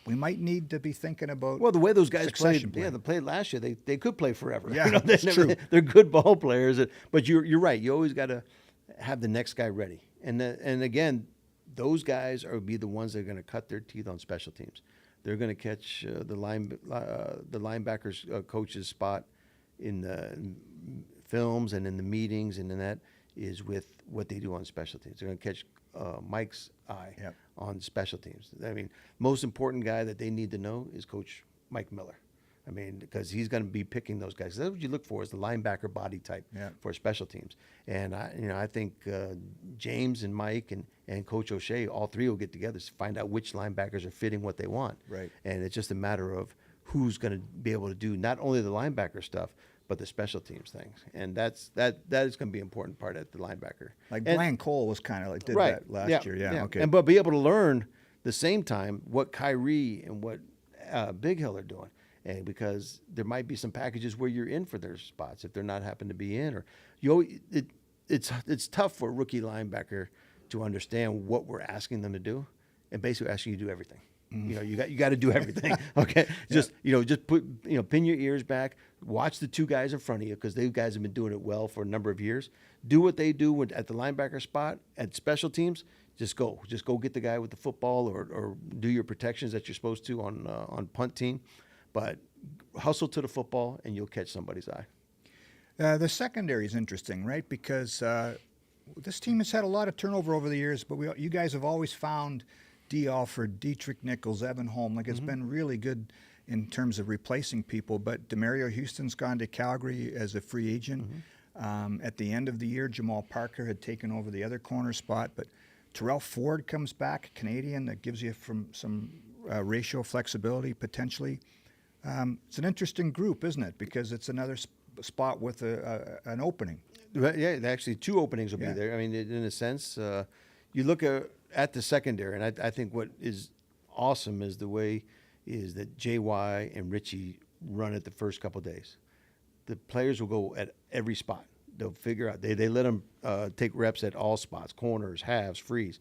we might need to be thinking about Well, the way those guys succession played, plan. they played last year. They could play forever. Yeah, that's true. They're good ball players, but you're right. You always got to have the next guy ready. And again, those guys be the ones that are going to cut their teeth on special teams. They're going to catch the linebackers coach's spot in the films and in the meetings, and in that is with what they do on special teams. They're going to catch Mike's eye on special teams. I mean, most important guy that they need to know is Coach Mike Miller. I mean, because he's going to be picking those guys. That's what you look for, is the linebacker body type for special teams. And I think James and Mike and Coach O'Shea, all three will get together to find out which linebackers are fitting what they want. Right. And it's just a matter of who's going to be able to do not only the linebacker stuff, but the special teams things. And that is going to be an important part at the linebacker. Like Brian Cole was kind of like did that last year. Yeah. Okay. But be able to learn the same time what Kyrie and what Big Hill are doing. And because there might be some packages where you're in for their spots if they're not happen to be in, or it's tough for a rookie linebacker to understand what we're asking them to do, and basically asking you to do everything. You got to do everything. Okay, just pin your ears back, watch the two guys in front of you, because those guys have been doing it well for a number of years. Do what they do at the linebacker spot at special teams. Just go get the guy with the football, or do your protections that you're supposed to on punt team. But hustle to the football, and you'll catch somebody's eye. The secondary is interesting, right? Because this team has had a lot of turnover over the years, but you guys have always found D. Alford, Dietrich Nichols, Evan Holm. Like, it's been really good in terms of replacing people. But Demario Houston's gone to Calgary as a free agent. At the end of the year, Jamal Parker had taken over the other corner spot. But Terrell Ford comes back, Canadian, that gives you some ratio flexibility potentially. It's an interesting group, isn't it? Because it's another spot with an opening. Yeah, actually, two openings will be there. I mean, in a sense, you look at the secondary, and I think what is awesome is the way is that JY and Richie run it the first couple of days. The players will go at every spot. They'll figure out. They let them take reps at all spots: corners, halves, frees,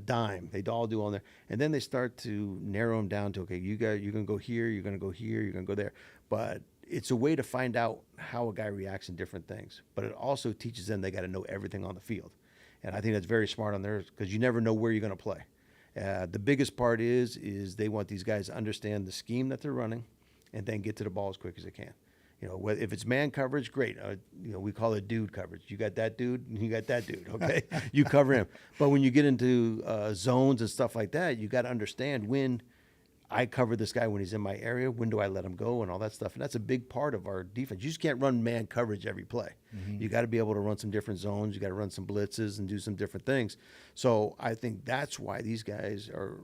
dime. They all do on there, and then they start to narrow them down to, okay, you're going to go here, you're going to go here, you're going to go there. But it's a way to find out how a guy reacts in different things. But it also teaches them they got to know everything on the field, and I think that's very smart on theirs, because you never know where you're going to play. The biggest part is they want these guys to understand the scheme that they're running, and then get to the ball as quick as they can. If it's man coverage, great. We call it dude coverage. You got that dude, and you got that dude. Okay, you cover him. But when you get into zones and stuff like that, you got to understand when I cover this guy when he's in my area. When do I let him go, and all that stuff. And that's a big part of our defense. You just can't run man coverage every play. You got to be able to run some different zones. You got to run some blitzes and do some different things. So I think that's why these guys are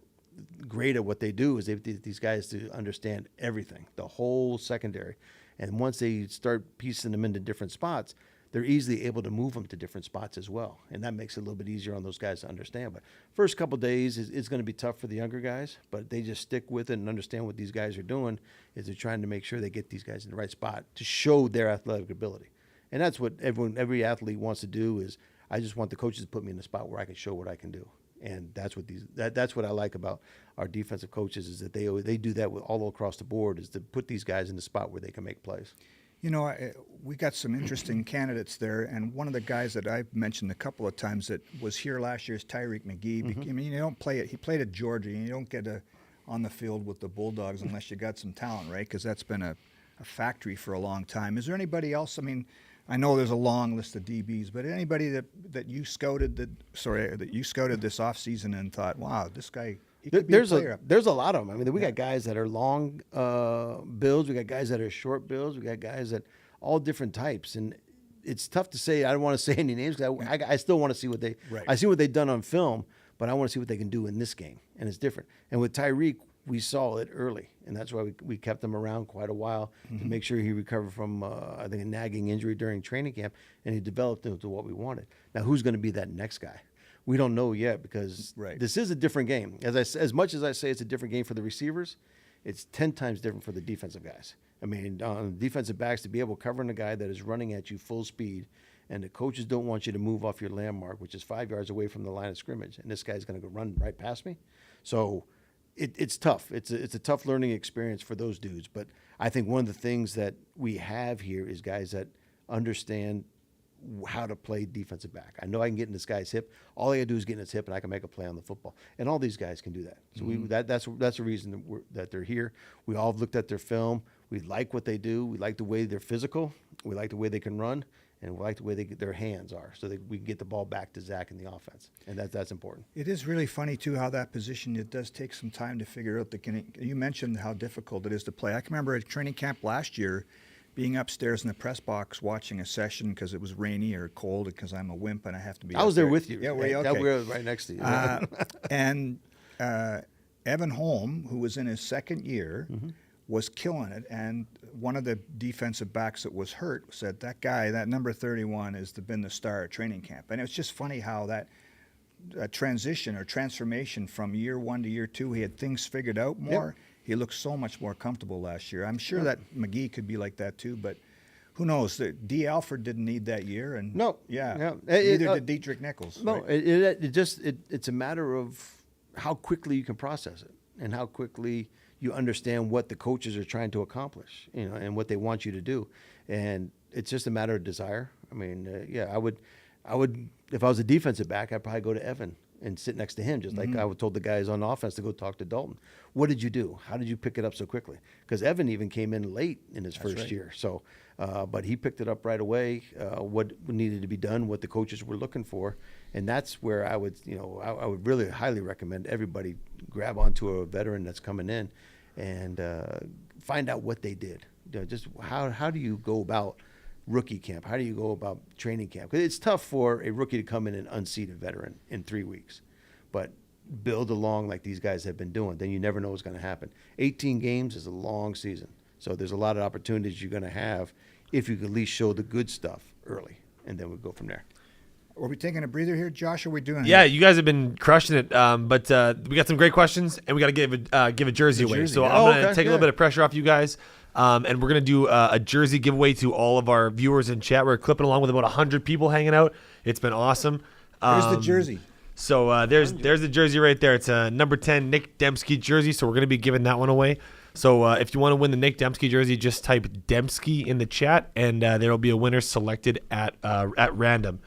great at what they do. Is they get these guys to understand everything, the whole secondary. And once they start piecing them into different spots, they're easily able to move them to different spots as well. And that makes it a little bit easier on those guys to understand. But first couple of days it's going to be tough for the younger guys, but they just stick with it and understand what these guys are doing, is they're trying to make sure they get these guys in the right spot to show their athletic ability. And that's what every athlete wants to do, is I just want the coaches to put me in a spot where I can show what I can do. And that's what that's what I like about our defensive coaches, is that they do that with all across the board, is to put these guys in the spot where they can make plays. We got some interesting candidates there, and one of the guys that I've mentioned a couple of times that was here last year is Tyreek McGee. I mean, you don't play it. He played at Georgia, and you don't get on the field with the Bulldogs unless you got some talent, right? Because that's been a factory for a long time. Is there anybody else? I mean, I know there's a long list of DBs, but anybody that you scouted this offseason and thought, wow, this guy, he could be a player. There's a lot of them. I mean, we got guys that are long builds. We got guys that are short builds. We got guys that all different types. And it's tough to say. I don't want to say any names, because I still want to see what they – I see what they've done on film, but I want to see what they can do in this game. And it's different. And with Tyreek, we saw it early, and that's why we kept him around quite a while to make sure he recovered from, I think, a nagging injury during training camp, and he developed into what we wanted. Now, who's going to be that next guy? We don't know yet, because this is a different game. As much as I say it's a different game for the receivers, it's 10 times different for the defensive guys. I mean, on defensive backs, to be able to cover a guy that is running at you full speed and the coaches don't want you to move off your landmark, which is 5 yards away from the line of scrimmage, and this guy's going to go run right past me. So it's tough. It's a tough learning experience for those dudes. But I think one of the things that we have here is guys that understand how to play defensive back. I know I can get in this guy's hip. All I got to do is get in his hip, and I can make a play on the football. And all these guys can do that. So that's the reason that they're here. We all have looked at their film. We like what they do. We like the way they're physical. We like the way they can run. And we like the way their hands are, so that we can get the ball back to Zach in the offense, and that's important. It is really funny too how that position, it does take some time to figure out. You mentioned how difficult it is to play. I can remember at training camp last year, being upstairs in the press box watching a session because it was rainy or cold, because I'm a wimp and I have to be. I was there with you. Yeah, were you? Okay. We were right next to you. And Evan Holm, who was in his second year, was killing it, and one of the defensive backs that was hurt said, that guy, that number 31, has been the star at training camp. And it's just funny how that transition or transformation from year one to year two, he had things figured out more. Yep. He looked so much more comfortable last year. I'm sure that McGee could be like that too, but who knows? D. Alford didn't need that year, and neither did Dietrich Nichols. No, right? It's a matter of how quickly you can process it and how quickly you understand what the coaches are trying to accomplish, and what they want you to do. And it's just a matter of desire. I mean, I would, if I was a defensive back, I'd probably go to Evan and sit next to him, just like I told the guys on offense to go talk to Dalton. What did you do? How did you pick it up so quickly? Because Evan even came in late in his first year. So, but he picked it up right away, what needed to be done, what the coaches were looking for. And that's where I would, I would really highly recommend everybody grab onto a veteran that's coming in and find out what they did. Just how do you go about rookie camp? How do you go about training camp? Because it's tough for a rookie to come in and unseat a veteran in 3 weeks. But build along like these guys have been doing. Then you never know what's going to happen. 18 games is a long season. So there's a lot of opportunities you're going to have if you can at least show the good stuff early. And then we'll go from there. Are we taking a breather here, Josh? Or are we doing Yeah, you guys have been crushing it. But we got some great questions, and we got to give a jersey away. So I'm going to take a little bit of pressure off you guys. And we're going to do a jersey giveaway to all of our viewers in chat. We're clipping along with about 100 people hanging out. It's been awesome. Where's the jersey? So there's the jersey right there. It's a number 10 Nick Dembski jersey. So we're going to be giving that one away. So if you want to win the Nick Dembski jersey, just type Dembski in the chat, and there will be a winner selected at random.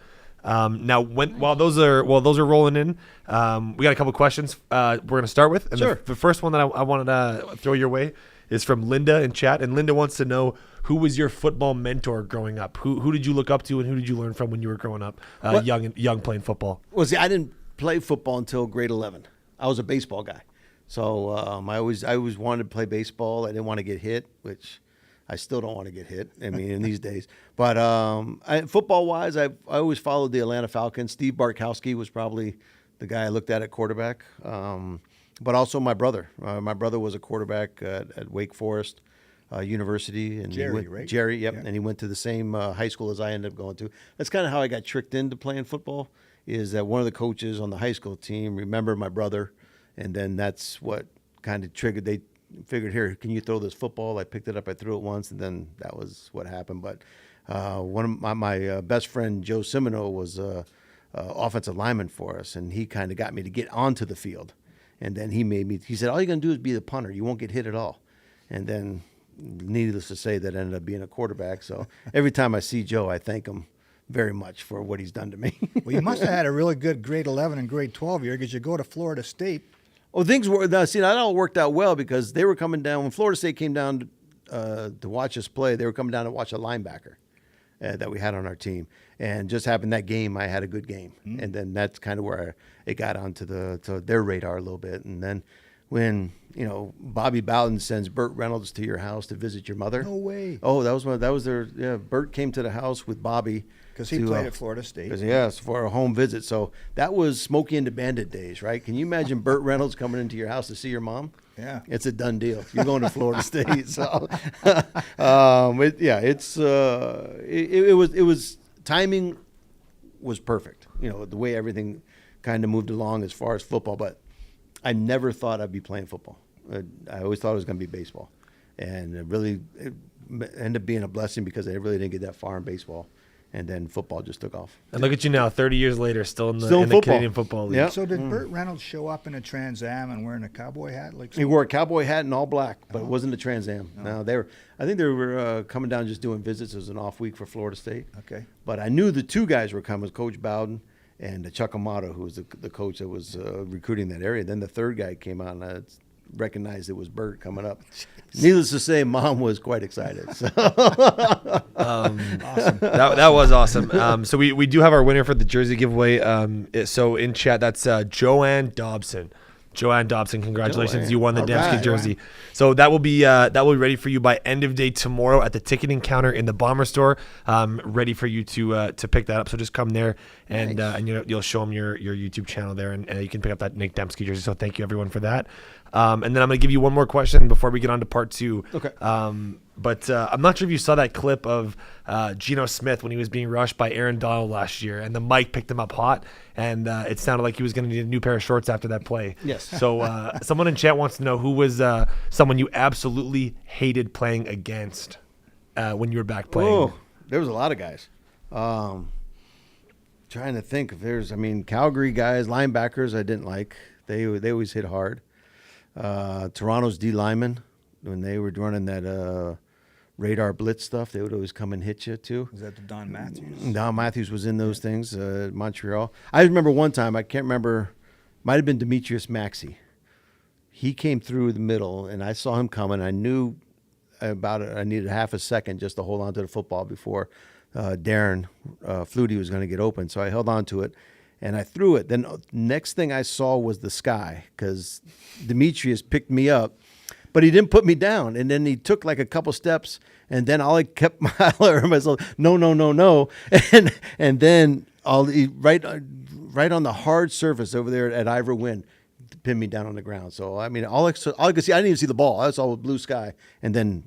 Now, while those are rolling in, we got a couple questions we're going to start with. And sure. The first one that I wanted to throw your way is from Linda in chat, and Linda wants to know, who was your football mentor growing up? Who did you look up to, and who did you learn from when you were growing up, young playing football? Well, see, I didn't play football until grade 11. I was a baseball guy, so I always wanted to play baseball. I didn't want to get hit, which I still don't want to get hit. I mean, in these days. But football-wise, I always followed the Atlanta Falcons. Steve Bartkowski was probably the guy I looked at quarterback. But also my brother. My brother was a quarterback at Wake Forest University. And Jerry, right? Jerry, yep. Yeah. And he went to the same high school as I ended up going to. That's kind of how I got tricked into playing football, is that one of the coaches on the high school team remembered my brother, and then that's what kind of triggered. They figured, here, can you throw this football? I picked it up, I threw it once, and then that was what happened. But one of my best friend, Joe Simino, was offensive lineman for us, and he kind of got me to get onto the field. And then he said, all you're going to do is be the punter. You won't get hit at all. And then, needless to say, that ended up being a quarterback. So every time I see Joe, I thank him very much for what he's done to me. Well, you must have had a really good grade 11 and grade 12 year, because you go to Florida State. Oh, things were, that all worked out well, because they were coming down. When Florida State came down to watch us play, they were coming down to watch a linebacker that we had on our team. And just happened that game, I had a good game. And then that's kind of where it got onto to their radar a little bit. And then when, Bobby Bowden sends Burt Reynolds to your house to visit your mother. No way. Oh, that was their, Burt came to the house with Bobby. Because he played at Florida State. Yes, for a home visit. So that was Smokey and the Bandit days, right? Can you imagine Burt Reynolds coming into your house to see your mom? Yeah. It's a done deal. You're going to Florida State. So, it was timing was perfect. The way everything kind of moved along as far as football. But I never thought I'd be playing football. I always thought it was going to be baseball. And it ended up being a blessing, because I really didn't get that far in baseball. and then football just took off. And look at you now, 30 years later, still in the football. Canadian Football League. Yep. So did Burt Reynolds show up in a Trans Am and wearing a cowboy hat? He wore a cowboy hat and all black, but it wasn't a Trans Am. No, I think they were coming down just doing visits. It was an off week for Florida State. Okay. But I knew the two guys were coming, Coach Bowden and Chuck Amato, who was the coach that was recruiting that area. Then the third guy came out, and I recognized it was Burt coming up. Needless to say, Mom was quite excited. So. Awesome. That was awesome. So we do have our winner for the jersey giveaway. So in chat, that's Joanne Dobson. Joanne Dobson, congratulations! Joanne. You won the All Dembski right, jersey. So that will be ready for you by end of day tomorrow at the ticketing counter in the Bomber store. Ready for you to pick that up. So just come there and you'll show them your YouTube channel there, and you can pick up that Nick Dembski jersey. So thank you everyone for that. And then I'm going to give you one more question before we get on to part two. Okay. But I'm not sure if you saw that clip of Geno Smith when he was being rushed by Aaron Donald last year, and the mic picked him up hot, and it sounded like he was going to need a new pair of shorts after that play. Yes. So someone in chat wants to know who was someone you absolutely hated playing against when you were back playing. Oh, there was a lot of guys. Trying to think if Calgary guys, linebackers I didn't like. They always hit hard. Toronto's D linemen, when they were running that radar blitz stuff, they would always come and hit you too. Was that the Don Matthews? Don Matthews was in those things, Montreal. I remember one time, I can't remember, might have been Demetrius Maxey. He came through the middle, and I saw him coming. I knew about it. I needed half a second just to hold on to the football before Darren Flutie was going to get open. So I held on to it, and I threw it. Then next thing I saw was the sky, because Demetrius picked me up, but he didn't put me down. And then he took like a couple steps, and then all I kept myself, no. And then right on the hard surface over there at Ivor Wynn, pinned me down on the ground. So, all I could see, I didn't even see the ball. I saw blue sky, and then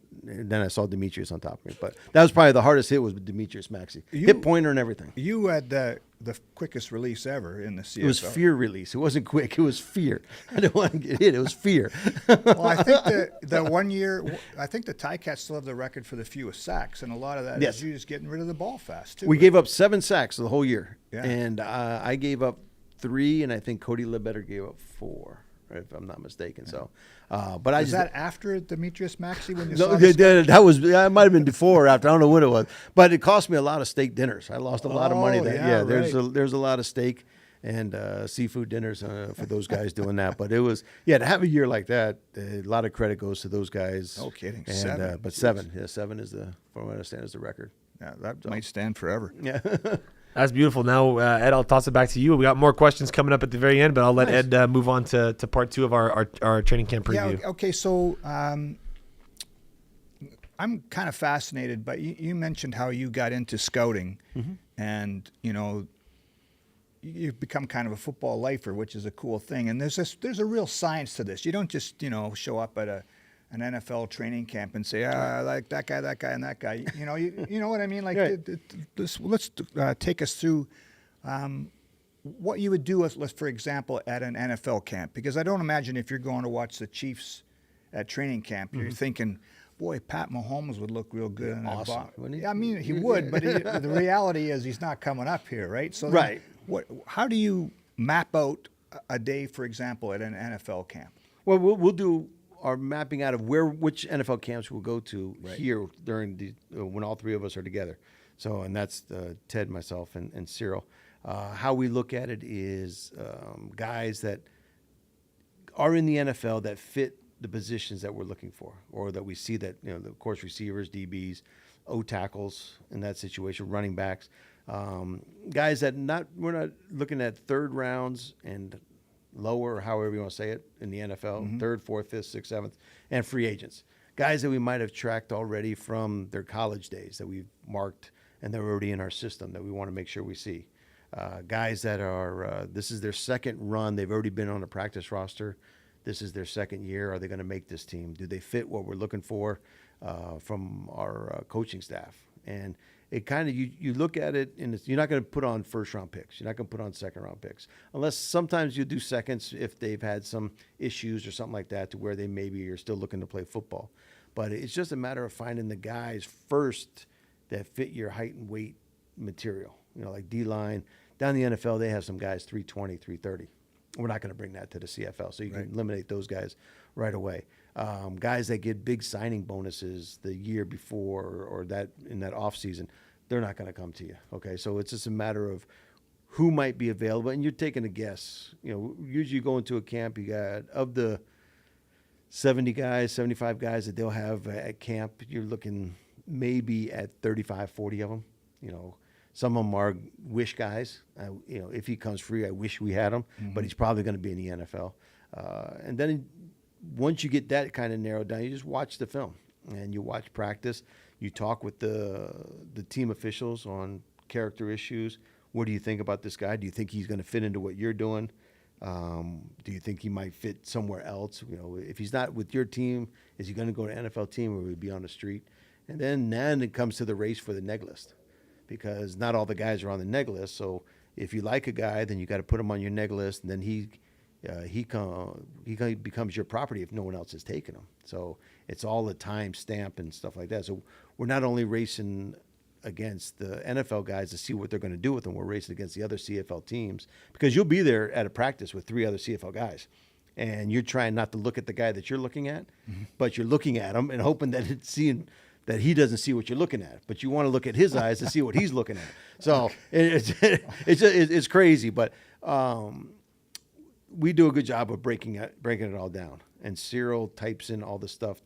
I saw Demetrius on top of me. But that was probably the hardest hit, was with Demetrius Maxey. Hip pointer and everything. You had the quickest release ever in the CFL. It was fear release. It wasn't quick. It was fear. I didn't want to get hit. It was fear. Well, I think the 1 year, I think the Ticats still have the record for the fewest sacks, and a lot of that is you just getting rid of the ball fast, too. We gave up 7 sacks the whole year. Yeah. And I gave up 3, and I think Cody Ledbetter gave up 4, if I'm not mistaken. So, but Was that after Demetrius Maxey when you No, saw this? that might have been before or after. I don't know what it was, but it cost me a lot of steak dinners. I lost a lot of money. There's a lot of steak and seafood dinners for those guys doing that. But it was to have a year like that. A lot of credit goes to those guys. No kidding. And, 7. but 7 is from what I understand is the record. Yeah, that might stand forever. Yeah. That's beautiful. Now, Ed, I'll toss it back to you. We got more questions coming up at the very end, but I'll let Ed move on to part 2 of our training camp preview. Yeah, okay, so I'm kind of fascinated, but you mentioned how you got into scouting, and, you've become kind of a football lifer, which is a cool thing. And there's a real science to this. You don't just, show up at an NFL training camp and say, I like that guy, and that guy. You know what I mean? Like, Right. let's take us through what you would do, for example, at an NFL camp. Because I don't imagine if you're going to watch the Chiefs at training camp, you're thinking, boy, Pat Mahomes would look real good in that Awesome, box. wouldn't he? Yeah, I mean, he would, but the reality is he's not coming up here, right? So Right. How do you map out a day, for example, at an NFL camp? Well, we'll do our mapping out of which NFL camps we'll go to here during when all 3 of us are together. So, and that's Ted, myself, and Cyril. How we look at it is guys that are in the NFL that fit the positions that we're looking for, or that we see that, of course, receivers, DBs, O tackles in that situation, running backs, guys that we're not looking at 3rd rounds and lower, however you want to say it, in the NFL, 3rd, 4th, 5th, 6th, 7th, and free agents. Guys that we might have tracked already from their college days that we've marked and they're already in our system that we want to make sure we see. Guys that are, this is their 2nd run. They've already been on a practice roster. This is their 2nd year. Are they going to make this team? Do they fit what we're looking for from our coaching staff? And it kind of, you look at it, and you're not going to put on 1st-round picks. You're not going to put on 2nd-round picks. Unless sometimes you do seconds if they've had some issues or something like that to where they maybe are still looking to play football. But it's just a matter of finding the guys first that fit your height and weight material. Like D-line. Down in the NFL, they have some guys 320, 330. We're not going to bring that to the CFL, so you can eliminate those guys right away. Guys that get big signing bonuses the year before or that in that off season, they're not going to come to you. Okay, so it's just a matter of who might be available, and you're taking a guess. Usually you go into a camp, you got of the 70 guys, 75 guys that they'll have at camp, you're looking maybe at 35, 40 of them. Some of them are wish guys. If he comes free, I wish we had him, but he's probably going to be in the NFL. And then once you get that kind of narrowed down, you just watch the film and you watch practice. You talk with the team officials on character issues. What do you think about this guy? Do you think he's going to fit into what you're doing? Do you think he might fit somewhere else? If he's not with your team, is he going to go to an NFL team or will he be on the street? And then it comes to the race for the neg list, because not all the guys are on the neg list. So if you like a guy, then you got to put him on your neg list, and then he becomes your property if no one else has taken him. So it's all a time stamp and stuff like that. So we're not only racing against the NFL guys to see what they're going to do with them, we're racing against the other CFL teams, because you'll be there at a practice with 3 other CFL guys, and you're trying not to look at the guy that you're looking at, but you're looking at him and hoping that that he doesn't see what you're looking at, but you want to look at his eyes to see what he's looking at. So it's crazy, but we do a good job of breaking it all down. And Cyril types in all the stuff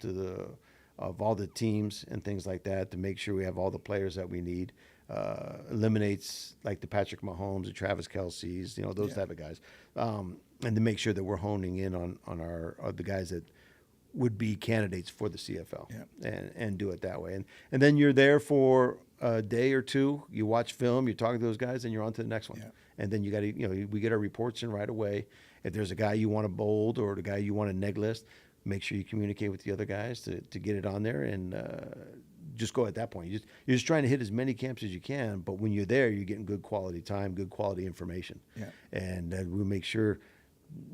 of all the teams and things like that to make sure we have all the players that we need. Eliminates like the Patrick Mahomes, the Travis Kelce's, those type of guys, and to make sure that we're honing in on the guys that would be candidates for the CFL, and do it that way. And then you're there for a day or two. You watch film, you're talking to those guys, and you're on to the next one. Yeah. And then you got to, we get our reports in right away. If there's a guy you want to bold or the guy you want to neg list, make sure you communicate with the other guys to get it on there, and just go at that point. You're just trying to hit as many camps as you can, but when you're there, you're getting good quality time, good quality information. Yeah. And we'll make sure,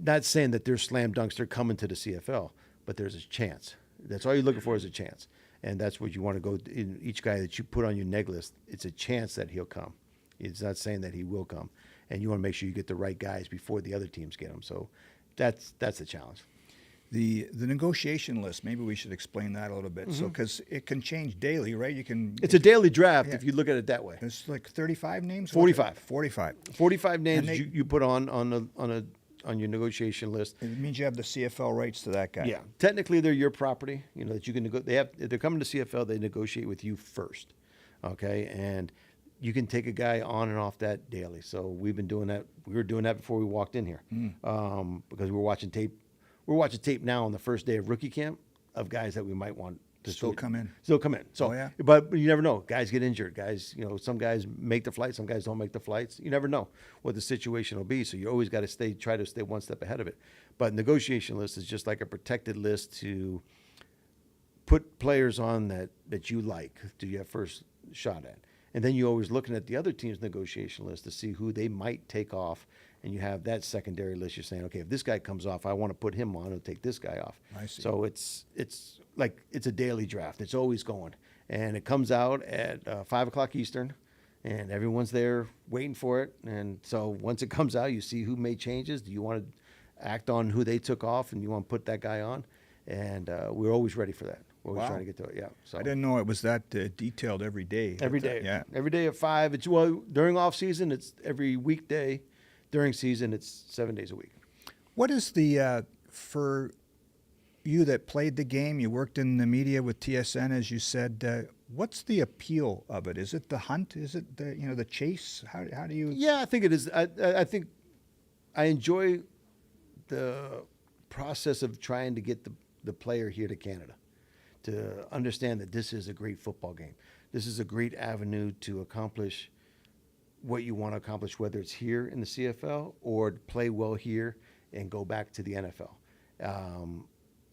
not saying that they're slam dunks, they're coming to the CFL, but there's a chance. That's all you're looking for, is a chance. And that's what you want to go in each guy that you put on your neg list. It's a chance that he'll come. It's not saying that he will come. And you want to make sure you get the right guys before the other teams get them. So that's the challenge. The negotiation list, maybe we should explain that a little bit. So, because it can change daily, right? It's a daily draft if you look at it that way. It's like 35 names? 45. 45 names you put on your negotiation list. It means you have the CFL rights to that guy. Yeah, technically they're your property. That you can if they're coming to CFL, they negotiate with you first, okay? And you can take a guy on and off that daily. So we've been doing that. We were doing that before we walked in here, because we're watching tape. We're watching tape now on the first day of rookie camp of guys that we might want to still come in. So, but you never know. Guys get injured. Guys, some guys make the flight. Some guys don't make the flights. You never know what the situation will be. So you always got to try to stay one step ahead of it. But negotiation list is just like a protected list to put players on that you like, do you have first shot at. And then you're always looking at the other team's negotiation list to see who they might take off. And you have that secondary list. You're saying, okay, if this guy comes off, I want to put him on and take this guy off. I see. So it's a daily draft. It's always going. And it comes out at 5 o'clock Eastern, and everyone's there waiting for it. And so once it comes out, you see who made changes. Do you want to act on who they took off, and you want to put that guy on? And we're always ready for that. We're always trying to get to it, So I didn't know it was that detailed every day. Every day. Every day at 5. During off season, it's every weekday. During season, it's 7 days a week. What is the, for you that played the game, you worked in the media with TSN, as you said, what's the appeal of it? Is it the hunt? Is it the chase? How do you? Yeah, I think it is. I think I enjoy the process of trying to get the player here to Canada, to understand that this is a great football game. This is a great avenue to accomplish what you want to accomplish, whether it's here in the CFL or play well here and go back to the NFL.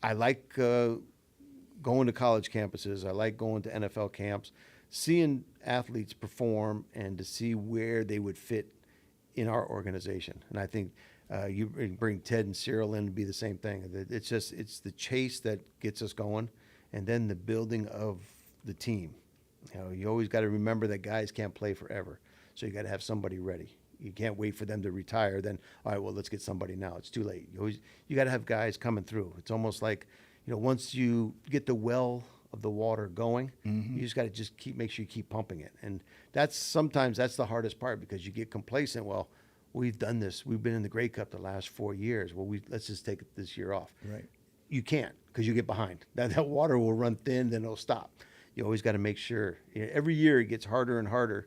I like going to college campuses. I like going to NFL camps, seeing athletes perform and to see where they would fit in our organization. And I think you bring Ted and Cyril in to be the same thing. It's the chase that gets us going, and then the building of the team You always got to remember that guys can't play forever. So you got to have somebody ready. You can't wait for them to retire. Then, all right, well, let's get somebody now. It's too late. You got to have guys coming through. It's almost like, once you get the well of the water going, you just got to make sure you keep pumping it. And sometimes that's the hardest part, because you get complacent. Well, we've done this. We've been in the Grey Cup the last 4 years. Well, let's just take this year off. Right. You can't, because you get behind. That water will run thin, then it'll stop. You always got to make sure. Every year it gets harder and harder,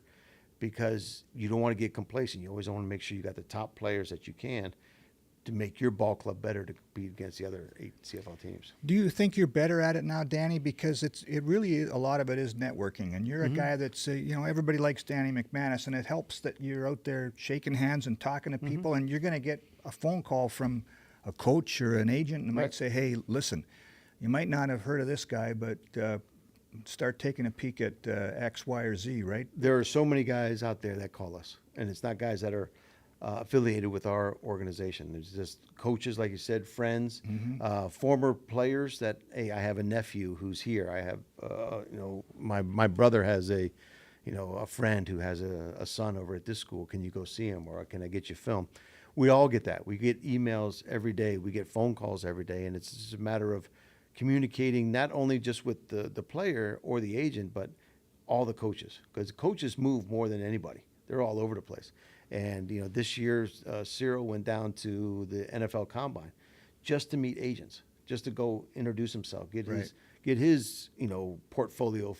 because you don't want to get complacent. You always want to make sure you got the top players that you can to make your ball club better to compete against the other 8 CFL teams. Do you think you're better at it now, Danny? Because it really a lot of it is networking, and you're a guy that's everybody likes Danny McManus, and it helps that you're out there shaking hands and talking to people, and you're going to get a phone call from a coach or an agent, and might say, "Hey, listen, you might not have heard of this guy, but start taking a peek at X, Y, or Z." Right? There are so many guys out there that call us, and it's not guys that are affiliated with our organization. There's just coaches, like you said, friends, former players that, hey, I have a nephew who's here. I have, my brother has a friend who has a son over at this school. Can you go see him, or can I get you film? We all get that. We get emails every day. We get phone calls every day, and it's just a matter of communicating not only just with the player or the agent, but all the coaches, because coaches move more than anybody. They're all over the place. And, this year, Cyril went down to the NFL Combine just to meet agents, just to go introduce himself, get his portfolio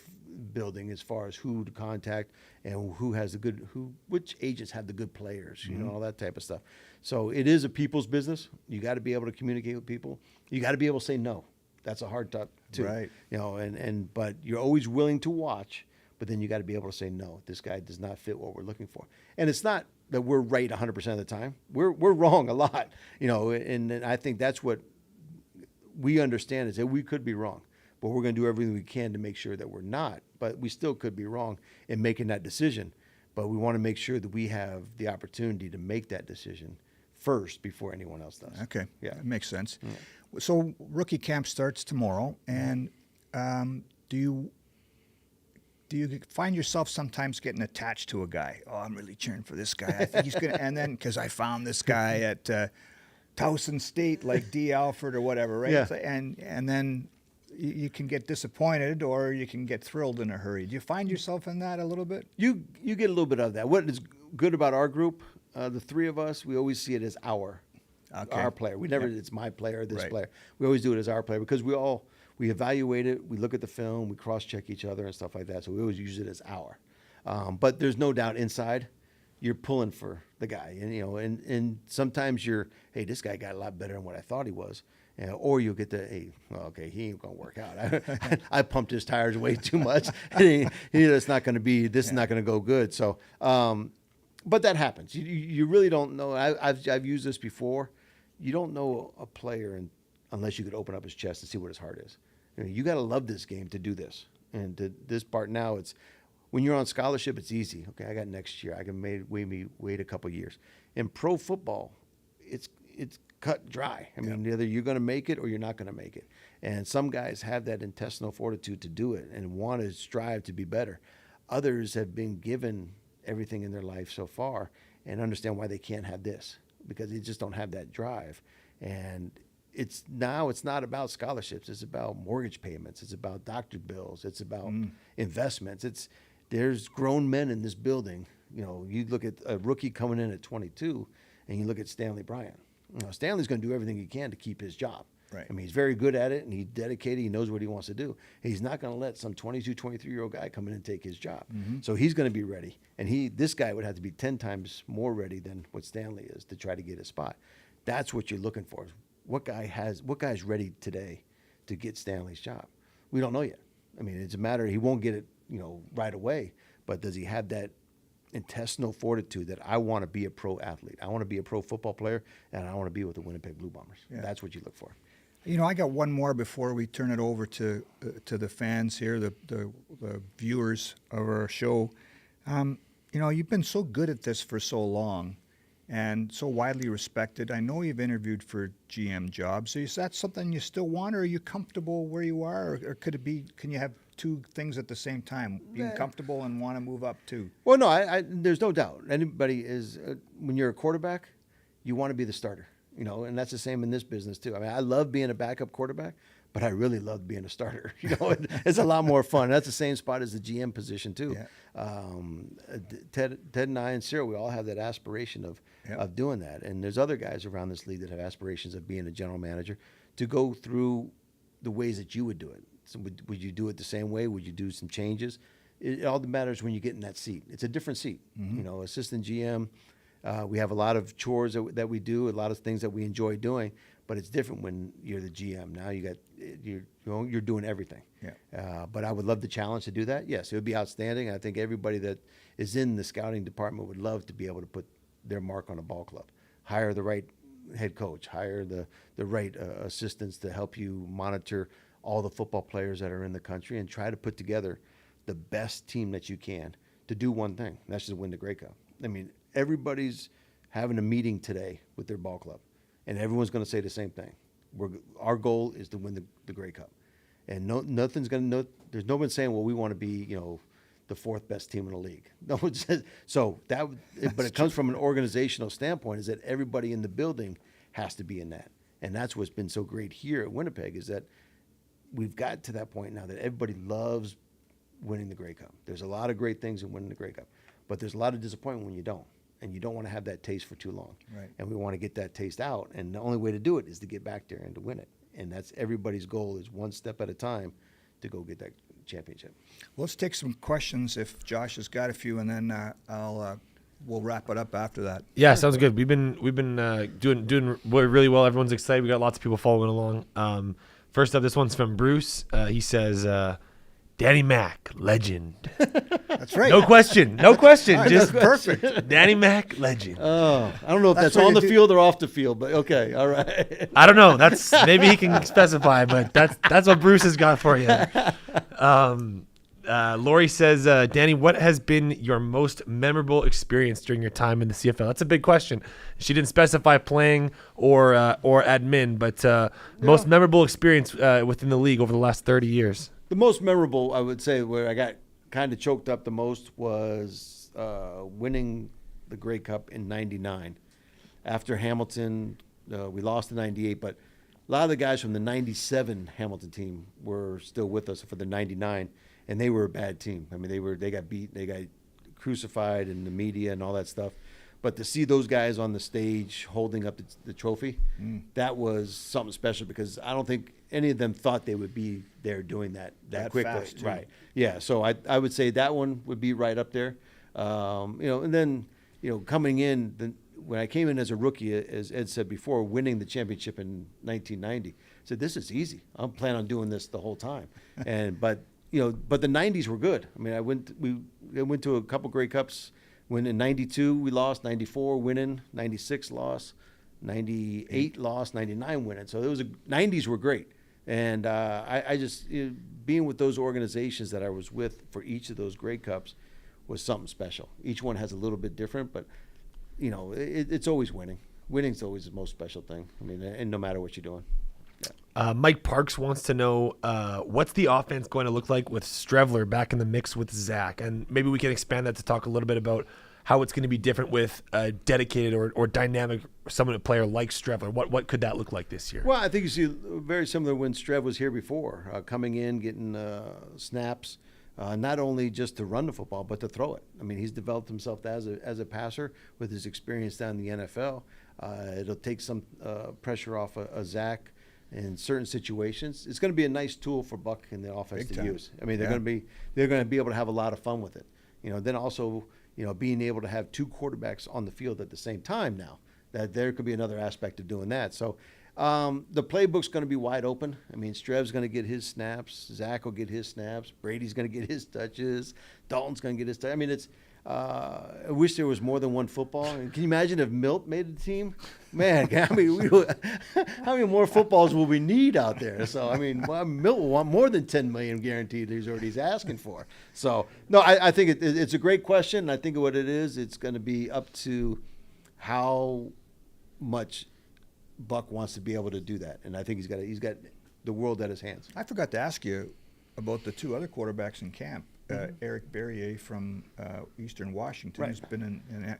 building as far as who to contact and which agents have the good players, all that type of stuff. So it is a people's business. You got to be able to communicate with people. You got to be able to say no. That's a hard tough too. Right. But you're always willing to watch. But then you got to be able to say, no, this guy does not fit what we're looking for. And it's not that we're right 100% of the time. We're wrong a lot, and I think that's what we understand, is that we could be wrong. But we're going to do everything we can to make sure that we're not. But we still could be wrong in making that decision. But we want to make sure that we have the opportunity to make that decision first before anyone else does. Okay. Yeah. That makes sense. Yeah. So rookie camp starts tomorrow, and do you find yourself sometimes getting attached to a guy? Oh, I'm really cheering for this guy. I think he's going to, and then because I found this guy at Towson State, like D. Alford or whatever, right? Yeah. And then you can get disappointed, or you can get thrilled in a hurry. Do you find yourself in that a little bit? You get a little bit of that. What is good about our group, the three of us, we always see it as our player. We never, it's my player, this player. We always do it as our player, because we evaluate it, we look at the film, we cross-check each other and stuff like that. So we always use it as our. But there's no doubt inside, you're pulling for the guy, and sometimes hey, this guy got a lot better than what I thought he was, or you'll get hey, well, okay, he ain't gonna work out. I pumped his tires way too much. It's not gonna be. This is not gonna go good. So, but that happens. You really don't know. I've used this before. You don't know a player unless you could open up his chest and see what his heart is. You got to love this game to do this. And this part now, it's when you're on scholarship, it's easy. Okay, I got next year. I can wait a couple years. In pro football, it's cut dry. I mean, either you're going to make it or you're not going to make it. And some guys have that intestinal fortitude to do it and want to strive to be better. Others have been given everything in their life so far and understand why they can't have this, because they just don't have that drive. And it's not about scholarships. It's about mortgage payments. It's about doctor bills. It's about investments. There's grown men in this building. You look at a rookie coming in at 22, and you look at Stanley Bryant. Stanley's going to do everything he can to keep his job. Right. I mean, he's very good at it, and he's dedicated. He knows what he wants to do. He's not going to let some 22, 23-year-old guy come in and take his job. So he's going to be ready. And this guy would have to be 10 times more ready than what Stanley is to try to get his spot. That's what you're looking for. What guy's ready today to get Stanley's job? We don't know yet. I mean, it's a matter, he won't get it, right away, but does he have that intestinal fortitude that I want to be a pro athlete? I want to be a pro football player, and I want to be with the Winnipeg Blue Bombers. Yeah. That's what you look for. I got one more before we turn it over to the fans here, the viewers of our show. You've been so good at this for so long, and so widely respected. I know you've interviewed for GM jobs. Is that something you still want, or are you comfortable where you are, or could it be? Can you have two things at the same time, being comfortable and want to move up too? Well, no, there's no doubt. Anybody is when you're a quarterback, you want to be the starter, and that's the same in this business too. I mean, I love being a backup quarterback, but I really love being a starter. It's a lot more fun. That's the same spot as the GM position too. Yeah. Ted and I and Sarah, we all have that aspiration of doing that. And there's other guys around this league that have aspirations of being a general manager, to go through the ways that you would do it. So would you do it the same way? Would you do some changes? It all matters when you get in that seat. It's a different seat. Mm-hmm. Assistant GM, we have a lot of chores that we do, a lot of things that we enjoy doing, but it's different when you're the GM. Now you're doing everything. Yeah. But I would love the challenge to do that. Yes, it would be outstanding. I think everybody that is in the scouting department would love to be able to put their mark on a ball club. Hire the right head coach. Hire the right assistants to help you monitor all the football players that are in the country, and try to put together the best team that you can to do one thing. And that's just win the Grey Cup. I mean, everybody's having a meeting today with their ball club, and everyone's going to say the same thing. Our goal is to win the Grey Cup, and there's no one saying, well, we want to be, the fourth best team in the league. No one says so. But it comes from an organizational standpoint, is that everybody in the building has to be in that, and that's what's been so great here at Winnipeg, is that we've got to that point now that everybody loves winning the Grey Cup. There's a lot of great things in winning the Grey Cup, but there's a lot of disappointment when you don't, and you don't want to have that taste for too long. Right. And we want to get that taste out, and the only way to do it is to get back there and to win it. And that's everybody's goal, is one step at a time to go get that championship. Well, let's take some questions if Josh has got a few, and then we'll wrap it up after that. Yeah, sounds good. We've been doing really well. Everyone's excited. We got lots of people following along. First up, this one's from Bruce. He says, Danny Mac, legend. That's right. No question. No question. Right, Just that's perfect. Danny Mac, legend. Oh, I don't know if that's on the field or off the field, but okay, all right. I don't know. That's maybe he can specify, but that's what Bruce has got for you. Lori says, Danny, what has been your most memorable experience during your time in the CFL? That's a big question. She didn't specify playing or admin, but most memorable experience within the league over the last 30 years. The most memorable, I would say, where I got kind of choked up the most was winning the Grey Cup in '99. After Hamilton, we lost in '98, but a lot of the guys from the '97 Hamilton team were still with us for the '99. And they were a bad team. I mean, they got beat, they got crucified in the media and all that stuff. But to see those guys on the stage holding up the trophy, that was something special, because I don't think any of them thought they would be there doing that quickly. Fast, too. Right. Yeah. So I would say that one would be right up there. And then coming in when I came in as a rookie, as Ed said before, winning the championship in 1990, I said, this is easy. I'm planning on doing this the whole time. But the 90s were good. I mean, I went to a couple Grey Cups. When in 92 we lost, 94 winning, 96 lost, 98 lost, 99 winning. So 90s were great. And I just being with those organizations that I was with for each of those Grey Cups was something special. Each one has a little bit different, but it's always winning. Winning's always the most special thing. I mean, and no matter what you're doing. Yeah. Mike Parks wants to know what's the offense going to look like with Strevler back in the mix with Zach, and maybe we can expand that to talk a little bit about how it's going to be different with a dedicated or dynamic a player like Strevler. What could that look like this year? Well, I think you see very similar when Strev was here before, coming in, getting snaps, not only just to run the football but to throw it. I mean, he's developed himself as a passer with his experience down in the NFL. It'll take some pressure off of Zach in certain situations. It's going to be a nice tool for Buck and the offense to use. I mean, they're going to be able to have a lot of fun with it. Then also, being able to have two quarterbacks on the field at the same time now, that there could be another aspect of doing that. So the playbook's going to be wide open. I mean, Strev's going to get his snaps. Zach will get his snaps. Brady's going to get his touches. Dalton's going to get his touches. I mean, I wish there was more than one football. And can you imagine if Milt made the team? Man, how many more footballs will we need out there? So, I mean, Milt will want more than $10 million guaranteed he's asking for. So, no, I think it's a great question. I think what it is, it's going to be up to how much Buck wants to be able to do that, and I think he's got the world at his hands. I forgot to ask you about the two other quarterbacks in camp. Eric Berrier from Eastern Washington, Right. who's been in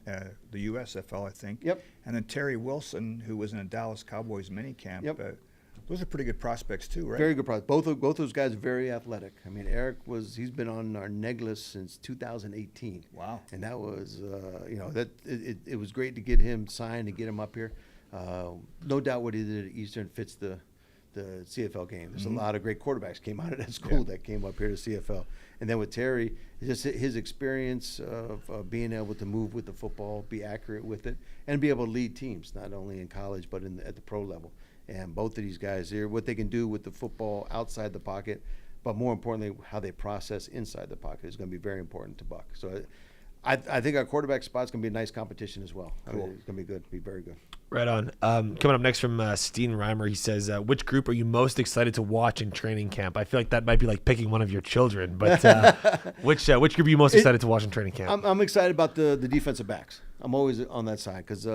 the USFL, I think. Yep. And then Terry Wilson, who was in a Dallas Cowboys mini camp. Yep. Those are pretty good prospects too, right? Very good product. Both those guys are very athletic. I mean, he's been on our neg list since 2018. Wow. And that was it was great to get him signed and get him up here. No doubt what he did at Eastern fits the CFL game. There's a lot of great quarterbacks came out of that school that came up here to CFL. And then with Terry, just his experience of being able to move with the football, be accurate with it, and be able to lead teams, not only in college but at the pro level. And both of these guys here, what they can do with the football outside the pocket, but more importantly, how they process inside the pocket is going to be very important to Buck. So I think our quarterback spot's going to be a nice competition as well. Cool. I mean, it's going to be good, be very good. Right on. Coming up next from Steen Reimer, he says, which group are you most excited to watch in training camp? I feel like that might be like picking one of your children, but which group are you most excited to watch in training camp? I'm excited about the defensive backs. I'm always on that side because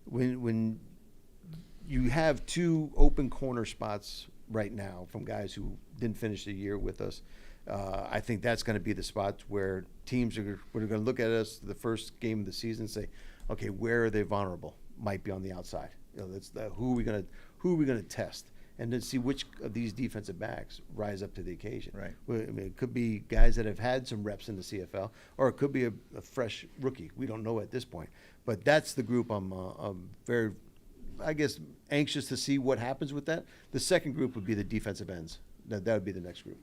when you have two open corner spots right now from guys who didn't finish the year with us, I think that's going to be the spot where teams are going to look at us the first game of the season and say, okay, where are they vulnerable? Might be on the outside. That's who are we going to test, and then see which of these defensive backs rise up to the occasion. Right. Well, I mean, it could be guys that have had some reps in the CFL, or it could be a fresh rookie. We don't know at this point, but that's the group I'm very, I guess, anxious to see what happens with that. The second group would be the defensive ends. That would be the next group.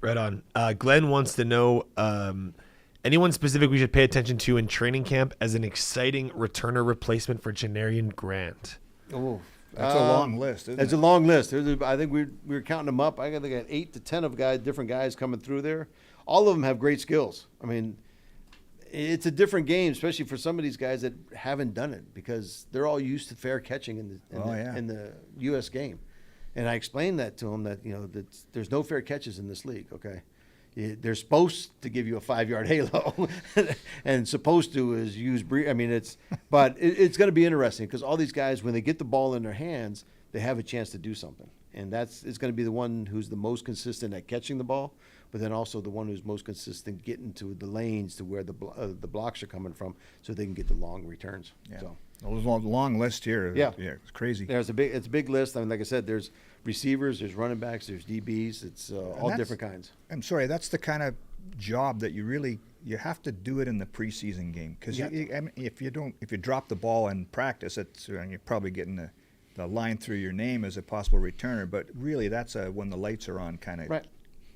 Right on. Glenn wants to know anyone specific we should pay attention to in training camp as an exciting returner replacement for Janarian Grant. Oh, That's a long list, isn't It's it? a long list. I think we were counting them up. I got 8 to 10 of different guys coming through there. All of them have great skills. I mean, it's a different game, especially for some of these guys that haven't done it because they're all used to fair catching in the U.S. game. And I explained that to them that that there's no fair catches in this league. Okay. They're supposed to give you a 5-yard halo, and supposed to is use. I mean, it's going to be interesting because all these guys, when they get the ball in their hands, they have a chance to do something, and it's going to be the one who's the most consistent at catching the ball, but then also the one who's most consistent getting to the lanes to where the blocks are coming from, so they can get the long returns. Yeah. So. There's a long list here. Yeah. It's crazy. It's a big list. I mean, like I said, there's receivers, there's running backs, there's DBs. It's all different kinds. I'm sorry, that's the kind of job that you have to do it in the preseason game because Yeah. I mean, if you drop the ball in practice, you're probably getting the line through your name as a possible returner. But really, that's when the lights are on kind of. Right.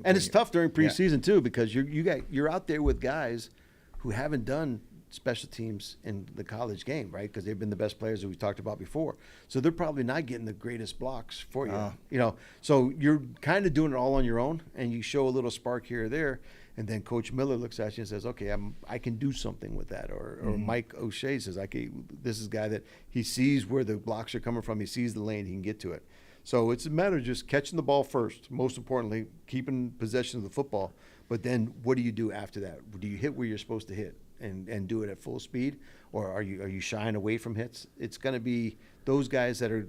And it's tough during preseason too because you're out there with guys who haven't done special teams in the college game, right? Because they've been the best players that we talked about before. So they're probably not getting the greatest blocks for you. So you're kind of doing it all on your own, and you show a little spark here or there, and then Coach Miller looks at you and says, "Okay, I can do something with that." Or Mike O'Shea says, "This is a guy that he sees where the blocks are coming from. He sees the lane. He can get to it." So it's a matter of just catching the ball first. Most importantly, keeping possession of the football. But then, what do you do after that? Do you hit where you're supposed to hit? And do it at full speed, or are you shying away from hits? It's going to be those guys that are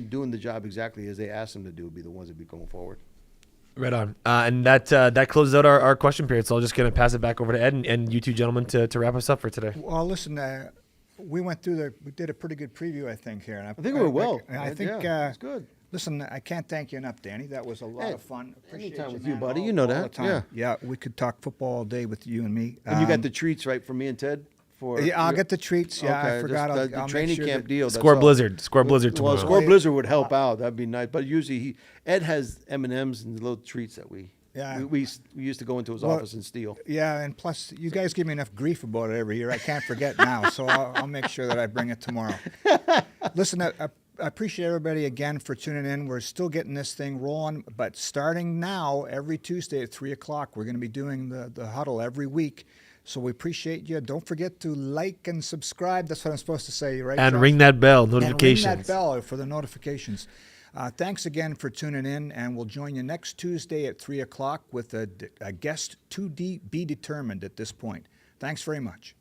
doing the job exactly as they asked them to do, be the ones that be going forward. Right on. And that closes out our question period. So I'm just going to pass it back over to Ed and you two gentlemen to wrap us up for today. Well, listen, we did a pretty good preview, I think, here. And I think we were well. I think it's good. Listen, I can't thank you enough, Danny. That was a lot of fun. Appreciate anytime with man, you, buddy. all- You know all that. the time. Yeah, we could talk football all day with you and me. And you got the treats right from me and Ted for. Yeah, I'll get the treats. Yeah, Okay, I forgot. just the I'll make training sure camp that- deal. that's Score all. Blizzard tomorrow. Well, Score Blizzard would help out. That'd be nice. But usually Ed has M&Ms and little treats that we used to go into his office and steal. Yeah, and plus, you guys give me enough grief about it every year. I can't forget now, so I'll make sure that I bring it tomorrow. Listen, I appreciate everybody again for tuning in. We're still getting this thing rolling, but starting now, every Tuesday at 3 o'clock, we're going to be doing the Huddle every week. So we appreciate you. Don't forget to like and subscribe. That's what I'm supposed to say, right? And Josh? ring that bell, And ring notifications. that bell for the notifications. Thanks again for tuning in, and we'll join you next Tuesday at 3 o'clock with a guest to be determined at this point. Thanks very much.